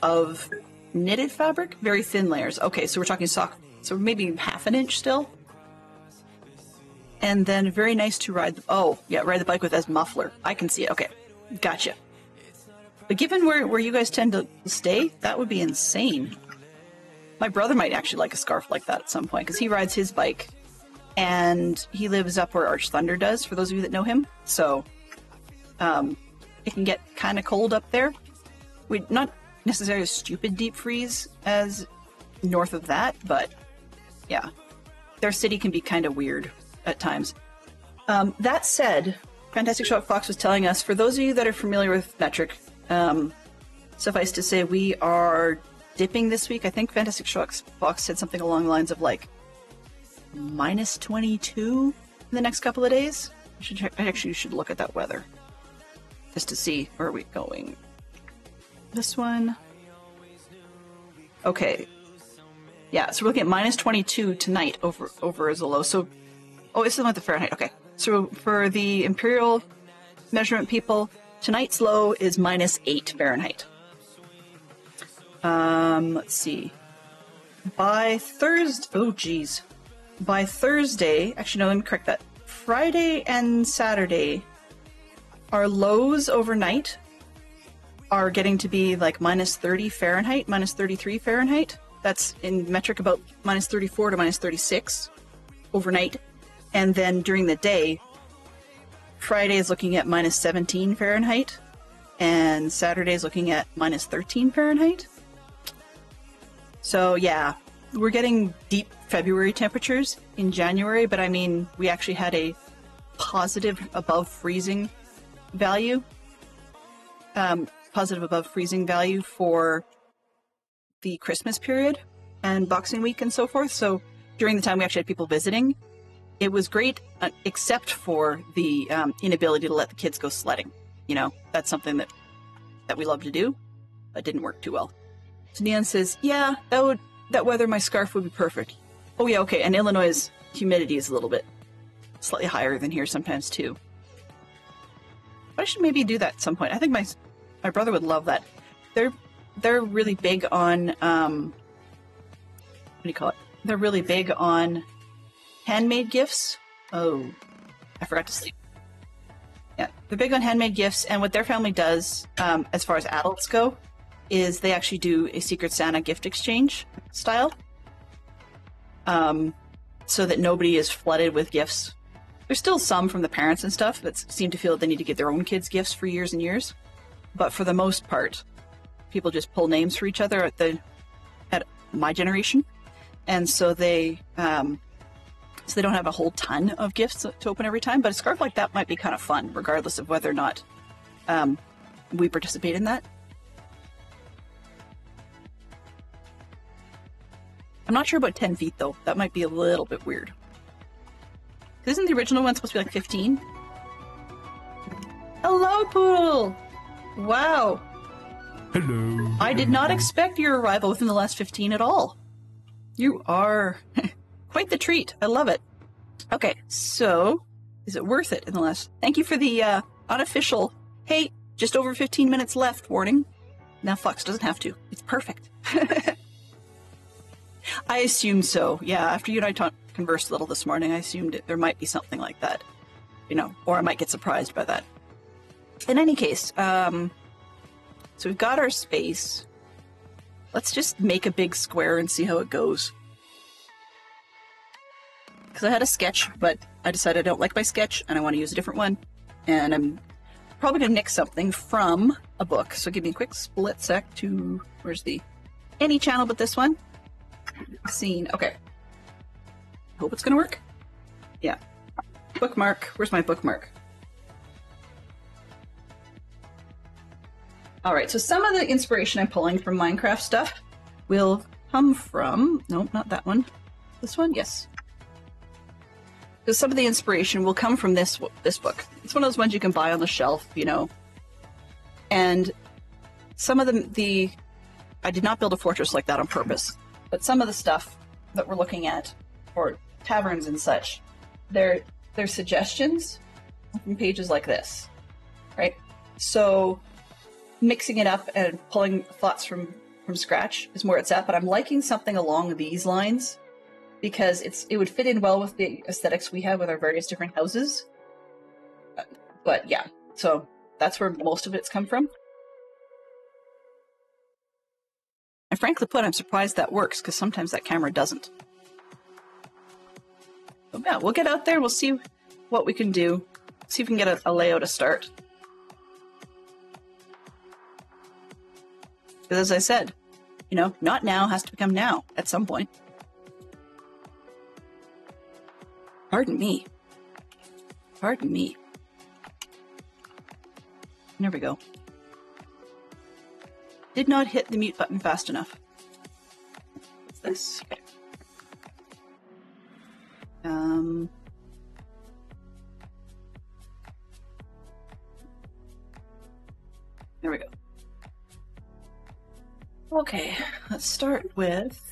of knitted fabric. Very thin layers. Okay, so we're talking sock, so maybe half an inch still. And then very nice to ride, ride the bike with as muffler. I can see it. Okay, gotcha. But given where you guys tend to stay, that would be insane. My brother might actually like a scarf like that at some point, because he rides his bike, and he lives up where Arch Thunder does, for those of you that know him. So, it can get kind of cold up there. Not necessarily a stupid deep freeze as north of that, but yeah. Their city can be kind of weird at times. That said, Fantastic Shock Fox was telling us, for those of you that are familiar with metric, suffice to say, we are dipping this week. I think Fantastic Shock Fox said something along the lines of like -22 in the next couple of days. I actually should look at that weather just to see where are we going. This one. Okay. Yeah, so we're looking at -22 tonight over as a low. So, oh, this is with the Fahrenheit. Okay. So for the Imperial measurement people, tonight's low is -8 Fahrenheit. Let's see. By Thursday, actually no, let me correct that. Friday and Saturday, our lows overnight are getting to be like -30 Fahrenheit, -33 Fahrenheit. That's in metric about -34 to -36 overnight. And then during the day, Friday is looking at -17 Fahrenheit, and Saturday is looking at -13 Fahrenheit. So yeah, we're getting deep February temperatures in January, but I mean, we actually had a positive above freezing value. Positive above freezing value for the Christmas period and Boxing Week and so forth. So during the time we actually had people visiting, it was great, except for the inability to let the kids go sledding. You know, that's something that we love to do, but didn't work too well. So Neon says, yeah, that weather, my scarf would be perfect. Oh yeah, okay, and Illinois' humidity is a little bit slightly higher than here sometimes too. But I should maybe do that at some point. I think my brother would love that. They're really big on what do you call it? They're really big on handmade gifts. Oh, I forgot to sleep. Yeah, they're big on handmade gifts, and what their family does, as far as adults go, is they actually do a Secret Santa gift exchange style, so that nobody is flooded with gifts. There's still some from the parents and stuff that seem to feel that they need to get their own kids gifts for years and years, but for the most part, people just pull names for each other at my generation, and so they don't have a whole ton of gifts to open every time. But a scarf like that might be kind of fun, regardless of whether or not we participate in that. I'm not sure about 10 feet though. That might be a little bit weird. Isn't the original one supposed to be like 15? Hello, Poodle! Wow. Hello. I did not expect your arrival within the last 15 at all. You are quite the treat. I love it. Okay, so is it worth it in the last... Thank you for the unofficial, hey, just over 15 minutes left warning. Now Fox doesn't have to. It's perfect. I assumed so. Yeah, after you and I conversed a little this morning, I assumed there might be something like that. You know, or I might get surprised by that. In any case, so we've got our space. Let's just make a big square and see how it goes. Because I had a sketch, but I decided I don't like my sketch and I want to use a different one. And I'm probably going to nick something from a book. So give me a quick split sec to, where's the, any channel but this one. Scene, okay. Hope it's going to work. Yeah. Bookmark, where's my bookmark? Alright, so some of the inspiration I'm pulling from Minecraft stuff will come from... No, not that one. This one? Yes. So some of the inspiration will come from this book. It's one of those ones you can buy on the shelf, you know. And some of the... I did not build a fortress like that on purpose, but some of the stuff that we're looking at, for taverns and such, they're suggestions from pages like this, right? So... mixing it up and pulling thoughts from scratch is where it's at, but I'm liking something along these lines because it would fit in well with the aesthetics we have with our various different houses. But yeah, so that's where most of it's come from. And frankly put, I'm surprised that works because sometimes that camera doesn't. So yeah, we'll get out there, we'll see what we can do, see if we can get a layout to start. Because as I said, you know, not now has to become now at some point. Pardon me. Pardon me. There we go. Did not hit the mute button fast enough. What's this? Okay. There we go. Okay, let's start with...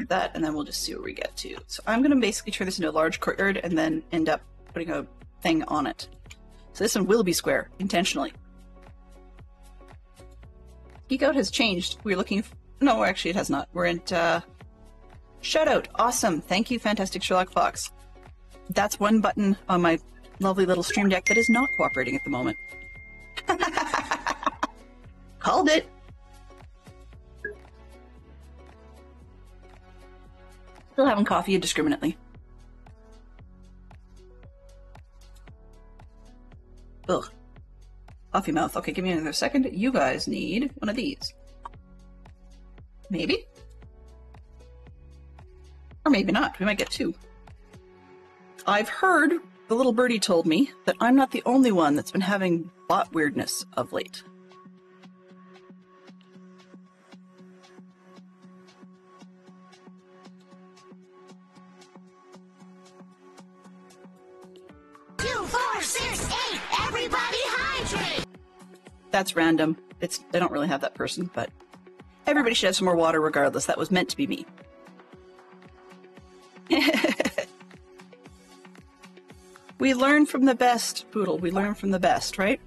that, and then we'll just see where we get to. So I'm going to basically turn this into a large courtyard and then end up putting a thing on it. So this one will be square, intentionally. Geek Out has changed. We're looking... No, actually it has not. We're in... Shoutout! Awesome! Thank you, Fantastic Sherlock Fox. That's one button on my lovely little stream deck that is not cooperating at the moment. Called it! Still having coffee indiscriminately. Ugh. Coffee mouth. Okay, give me another second. You guys need one of these. Maybe? Or maybe not. We might get two. I've heard, the little birdie told me, that I'm not the only one that's been having bot weirdness of late. That's random. They don't really have that person, but everybody should have some more water regardless. That was meant to be me. We learn from the best, Poodle. We learn from the best, right?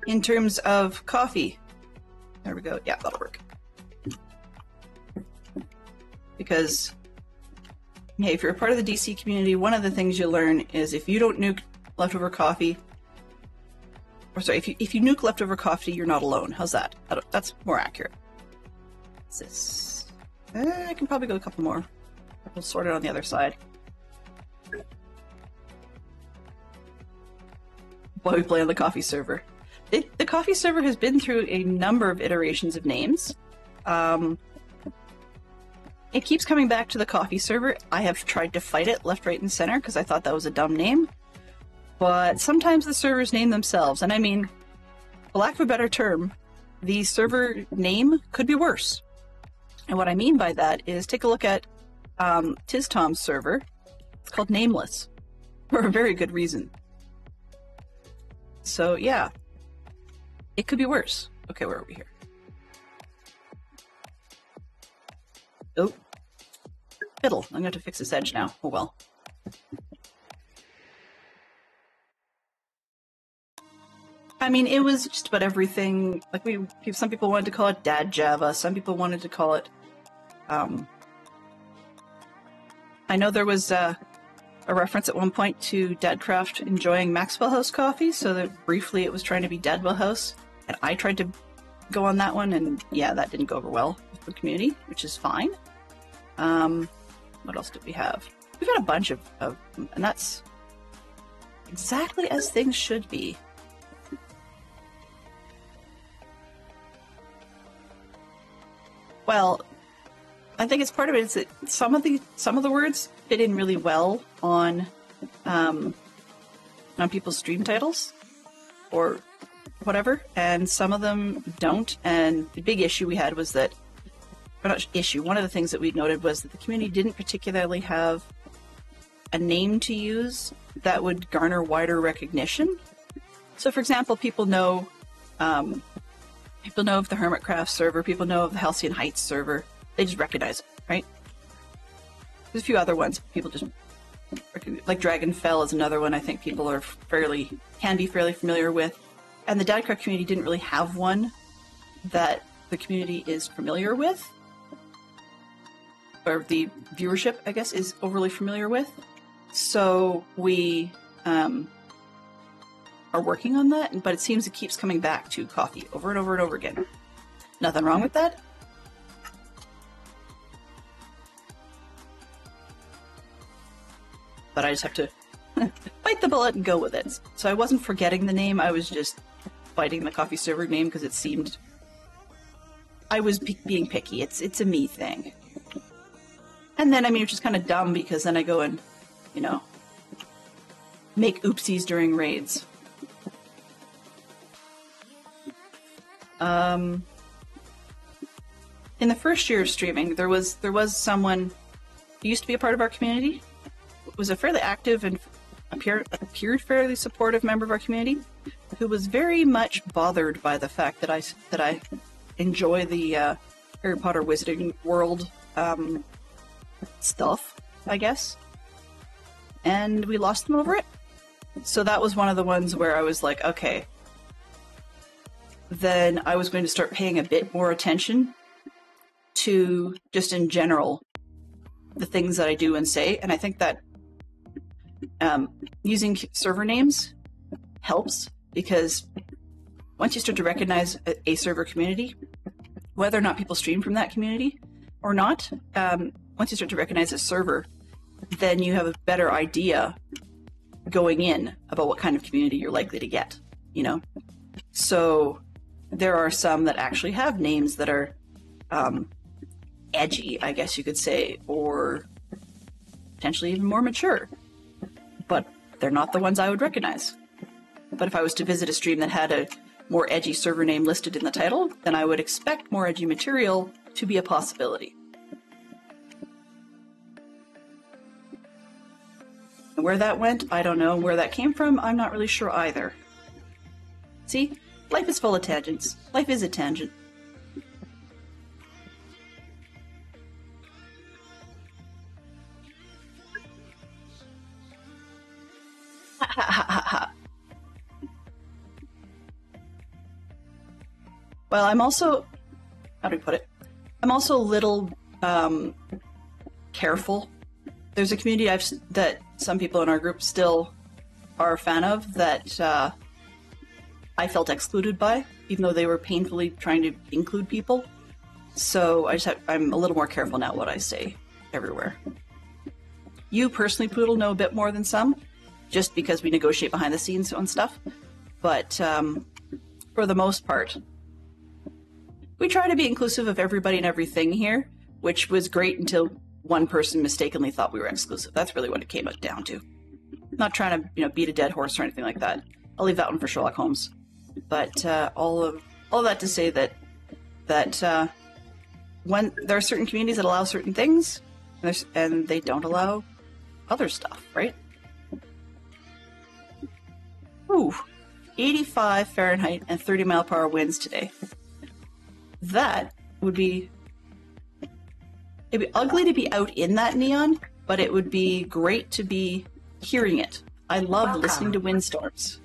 In terms of coffee. There we go. Yeah, that'll work. Because, hey, if you're a part of the DC community, one of the things you learn is if you don't nuke leftover coffee, or sorry, if you nuke leftover coffee, you're not alone. How's that? That's more accurate. What's this? I can probably go a couple more. We'll sort it on the other side. while we play on the coffee server. The coffee server has been through a number of iterations of names. It keeps coming back to the coffee server. I have tried to fight it left, right, and center because I thought that was a dumb name. But sometimes the servers name themselves, and I mean, for lack of a better term, the server name could be worse. And what I mean by that is take a look at Tis Tom's server. It's called Nameless for a very good reason. So yeah, it could be worse. Okay, where are we here? Oh, fiddle. I'm going to have to fix this edge now. Oh well. I mean, it was just about everything. Like some people wanted to call it Dad Java. Some people wanted to call it. I know there was a reference at one point to Dadcraft enjoying Maxwell House coffee, so that briefly it was trying to be Dadwell House, and I tried to go on that one, and yeah, that didn't go over well with the community, which is fine. What else did we have? We've got a bunch of and that's exactly as things should be. Well, I think it's part of it is that some of the words fit in really well on people's stream titles or whatever, and some of them don't. And the big issue we had was that, or not issue, one of the things that we noted was that the community didn't particularly have a name to use that would garner wider recognition. So, for example, people know of the Hermitcraft server, people know of the Halcyon Heights server. They just recognize it, right? There's a few other ones people just like Dragonfell is another one I think people are can be fairly familiar with. And the Dadcraft community didn't really have one that the community is familiar with, or the viewership, I guess, is overly familiar with. So we are working on that, but it seems it keeps coming back to coffee over and over and over again. Nothing wrong with that. But I just have to bite the bullet and go with it. So I wasn't forgetting the name, I was just fighting the coffee server name because it seemed I was being picky. It's a me thing. And then, I mean, it's just kind of dumb because then I go and, you know, make oopsies during raids. In the first year of streaming, there was someone who used to be a part of our community, was a fairly active and appeared fairly supportive member of our community, who was very much bothered by the fact that I enjoy the Harry Potter Wizarding World stuff, I guess, and we lost them over it. So that was one of the ones where I was like, okay, then I was going to start paying a bit more attention to just in general the things that I do and say, and I think that using server names helps, because once you start to recognize a server community, whether or not people stream from that community or not, once you start to recognize a server, then you have a better idea going in about what kind of community you're likely to get, you know? So there are some that actually have names that are edgy, I guess you could say, or potentially even more mature, but they're not the ones I would recognize. But if I was to visit a stream that had a more edgy server name listed in the title, then I would expect more edgy material to be a possibility. And where that went, I don't know. Where that came from, I'm not really sure either. See? Life is full of tangents. Life is a tangent. Ha ha ha ha ha. Well, I'm also, how do we put it? I'm also a little careful. There's a community that some people in our group still are a fan of that I felt excluded by, even though they were painfully trying to include people. So I'm a little more careful now what I say everywhere. You personally, Poodle, know a bit more than some, just because we negotiate behind the scenes on stuff. but for the most part, we try to be inclusive of everybody and everything here, which was great until one person mistakenly thought we were exclusive. That's really what it came down to. Not trying to, beat a dead horse or anything like that. I'll leave that one for Sherlock Holmes. But all that to say that when there are certain communities that allow certain things, and they don't allow other stuff, right? Ooh, 85 Fahrenheit and 30 mile per hour winds today. That would be... It'd be ugly to be out in that neon, but it would be great to be hearing it. I love listening to windstorms.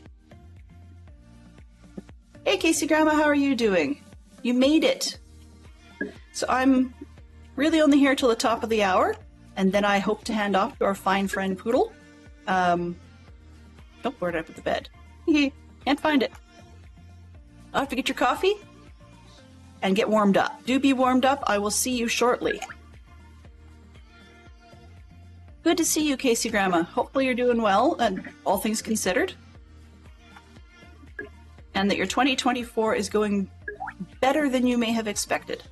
Hey, Casey Grandma, how are you doing? You made it. So I'm really only here till the top of the hour, and then I hope to hand off to our fine friend Poodle. Oh, where did I put the bed? Can't find it. I'll have to get your coffee and get warmed up. Do be warmed up. I will see you shortly. Good to see you, Casey Grandma. Hopefully you're doing well, and all things considered. And that your 2024 is going better than you may have expected.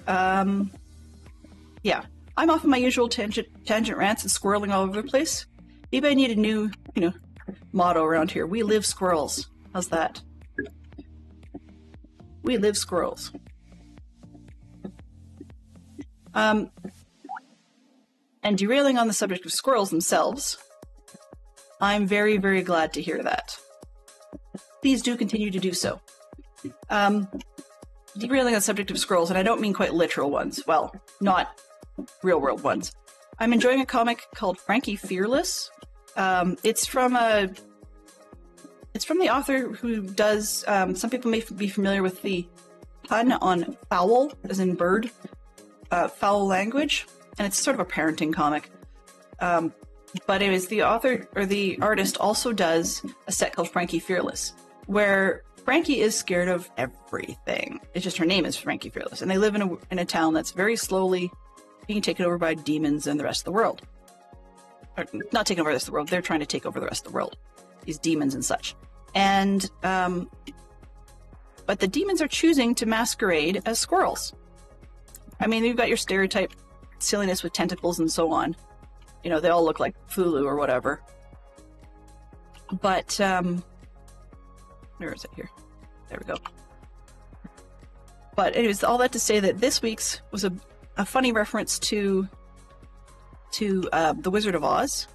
Yeah. I'm off on my usual tangent rants and squirreling all over the place. Maybe I need a new, motto around here. We live squirrels. How's that? We live squirrels. And derailing on the subject of squirrels themselves, I'm very, very glad to hear that. Please do continue to do so. Derailing on the subject of squirrels, and I don't mean quite literal ones. Well, not real-world ones. I'm enjoying a comic called Frankie Fearless. It's from the author who does... some people may be familiar with the pun on fowl, as in bird, foul language. And it's sort of a parenting comic. But anyways, the author, or the artist, also does a set called Frankie Fearless, where Frankie is scared of everything. It's just her name is Frankie Fearless. And they live in a town that's very slowly being taken over by demons and the rest of the world. Or, not taking over the rest of the world, they're trying to take over the rest of the world. These demons and such. And, but the demons are choosing to masquerade as squirrels. I mean, you've got your stereotype silliness with tentacles and so on. They all look like Fulu or whatever. But, where is it here? There we go. But anyways, all that to say that this week's was a funny reference to The Wizard of Oz.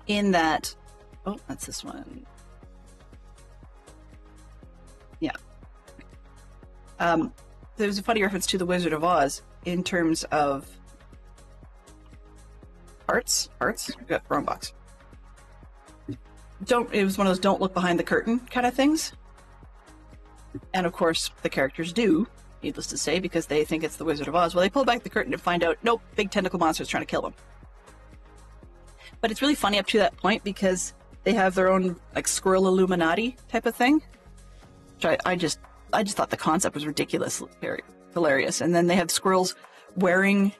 In that, oh, that's this one. Yeah. There's a funny reference to The Wizard of Oz in terms of hearts. Wrong box. It was one of those don't look behind the curtain kind of things. And of course, the characters do, needless to say, because they think it's The Wizard of Oz. Well, they pull back the curtain and find out, nope, big tentacle monster's trying to kill them. But it's really funny up to that point because they have their own, like, squirrel Illuminati type of thing. Which I just thought the concept was ridiculous, hilarious. And then they have squirrels wearing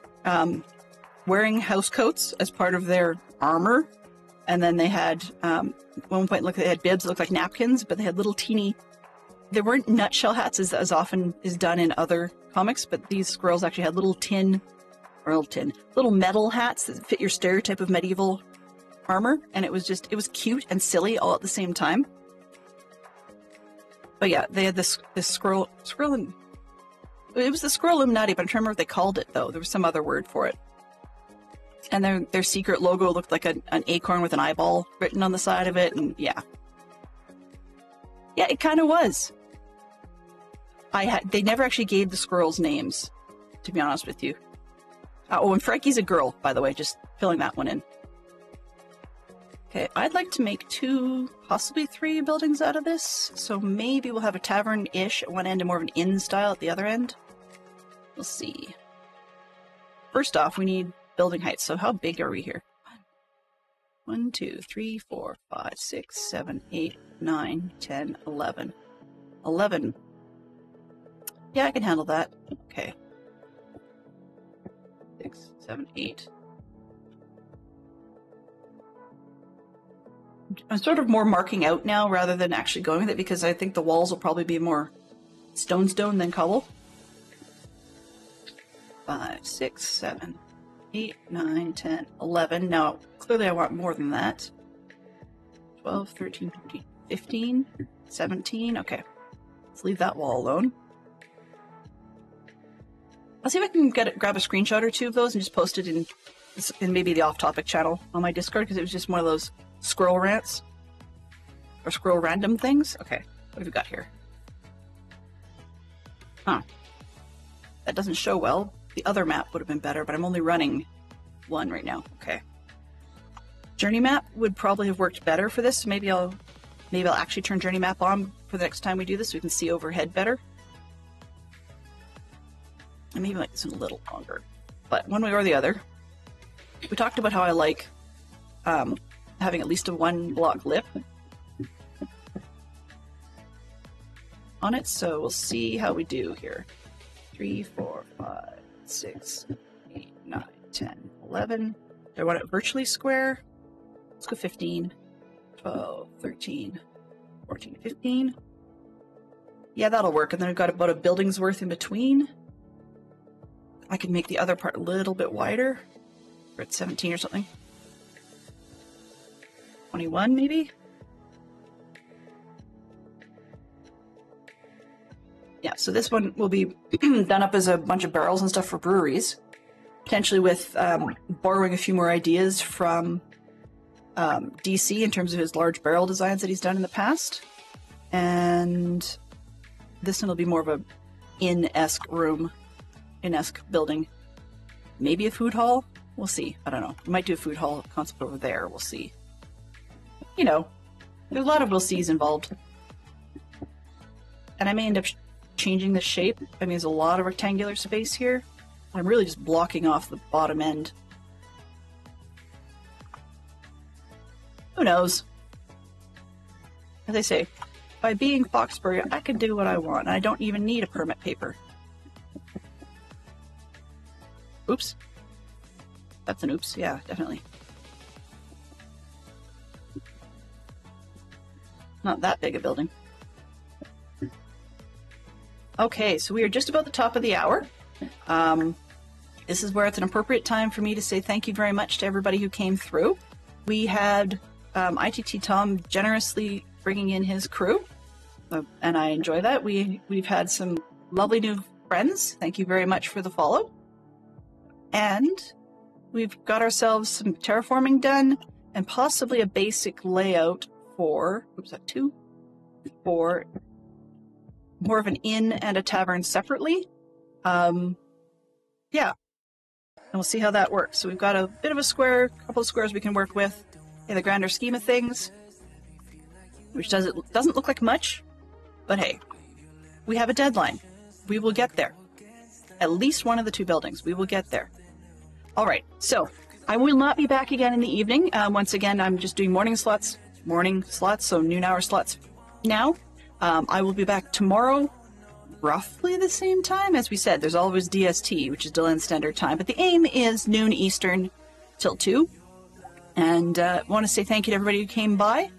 house coats as part of their armor. And then they had, at one point, they had bibs that looked like napkins, but they had little teeny... They weren't nutshell hats as often is done in other comics, but these squirrels actually had little metal hats that fit your stereotype of medieval armor. And it was cute and silly all at the same time. But yeah, they had this squirrel, and it was the squirrel Illuminati, but I'm trying to remember what they called it though. There was some other word for it. And their secret logo looked like an acorn with an eyeball written on the side of it, and yeah. Yeah, it kind of was. They never actually gave the squirrels names, to be honest with you. Oh, and Frankie's a girl, by the way, just filling that one in. Okay, I'd like to make 2, possibly 3 buildings out of this. So maybe we'll have a tavern-ish at one end and more of an inn style at the other end. We'll see. First off, we need building heights. So how big are we here? 1, 2, 3, 4, 5, 6, 7, 8, 9, 10, 11. 11. Yeah, I can handle that. Okay. 6, 7, 8. I'm sort of more marking out now rather than actually going with it because I think the walls will probably be more stone than cobble. 5, 6, 7, 8, 9, 10, 11. Now, clearly I want more than that. 12, 13, 14, 15, 17. Okay. Let's leave that wall alone. I'll see if I can grab a screenshot or two of those and just post it in maybe the off-topic channel on my Discord because it was just one of those squirrel rants. Or squirrel random things. Okay. What have we got here? Huh. That doesn't show well. The other map would have been better, but I'm only running one right now. Okay. Journey map would probably have worked better for this. So maybe I'll actually turn journey map on for the next time we do this so we can see overhead better. And maybe like this one a little longer. But one way or the other. We talked about how I like having at least a 1 block lip on it, so we'll see how we do here. 3, 4, 5, 6, 8, 9, 10, 11. Do I want it virtually square? Let's go 15, 12, 13, 14, 15. Yeah, that'll work. And then I've got about a building's worth in between. I can make the other part a little bit wider. We're at 17 or something. 21 maybe? Yeah, so this one will be done up as a bunch of barrels and stuff for breweries. Potentially with borrowing a few more ideas from DC in terms of his large barrel designs that he's done in the past. And this one will be more of a inn-esque room, inn-esque building. Maybe a food hall? We'll see. I don't know. We might do a food hall concept over there. We'll see. You know, there's a lot of we'll sees involved. And I may end up changing the shape. I mean, there's a lot of rectangular space here. I'm really just blocking off the bottom end. Who knows? As I say, by being Foxbury, I can do what I want. I don't even need a permit paper. Oops. That's an oops. Yeah, definitely. Not that big a building. Okay, so we are just about the top of the hour. This is where it's an appropriate time for me to say thank you very much to everybody who came through. We had ITT Tom generously bringing in his crew, and I enjoy that. We've had some lovely new friends. Thank you very much for the follow. And we've got ourselves some terraforming done, and possibly a basic layout for, oops, that 2, for more of an inn and a tavern separately. Yeah, and we'll see how that works. So we've got a bit of a square, a couple of squares we can work with in the grander scheme of things, which doesn't look like much, but hey, we have a deadline. We will get there. At least one of the 2 buildings. We will get there. All right, so I will not be back again in the evening. Once again, I'm just doing morning slots, so noon hour slots now. I will be back tomorrow, roughly the same time. As we said, there's always DST, which is Delenn Standard Time, but the aim is noon Eastern till 2. And want to say thank you to everybody who came by.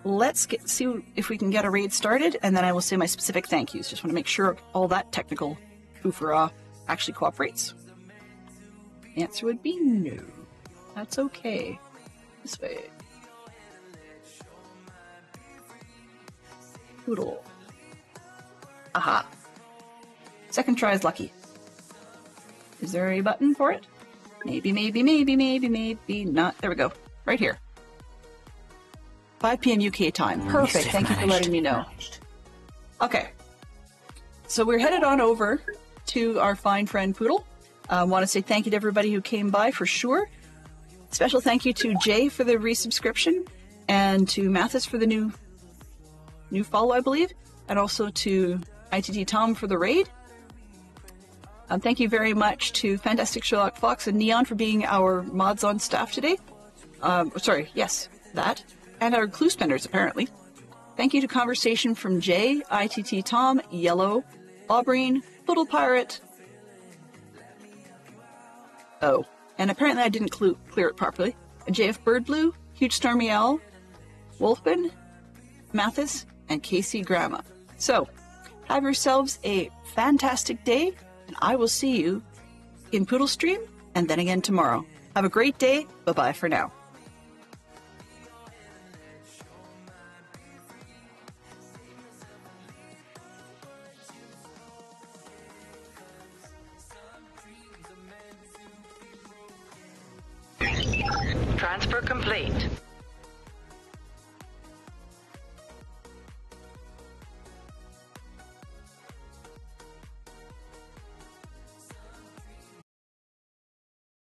Let's see if we can get a raid started, and then I will say my specific thank yous. Just want to make sure all that technical foofara actually cooperates. The answer would be no. That's okay. This way. Poodle. Aha. Second try is lucky. Is there a button for it? Maybe not. There we go. Right here. 5 p.m. UK time. Perfect. Thank you for letting me know. Okay. So we're headed on over to our fine friend Poodle. I want to say thank you to everybody who came by for sure. Special thank you to Jay for the resubscription, and to Mathis for the new follow, I believe, and also to ITT Tom for the raid. Thank you very much to Fantastic Sherlock Fox and Neon for being our mods on staff today. Sorry, yes, that. And our clue spenders, apparently. Thank you to Conversation from Jay, ITT Tom, Yellow, Aubreen, Poodle Pirate. Oh, and apparently I didn't clear it properly. JF Bird Blue, Huge Stormy Owl, Wolfman, Mathis, and Casey Grandma. So, have yourselves a fantastic day, and I will see you in Poodle Stream and then again tomorrow. Have a great day. Bye-bye for now. Transfer complete.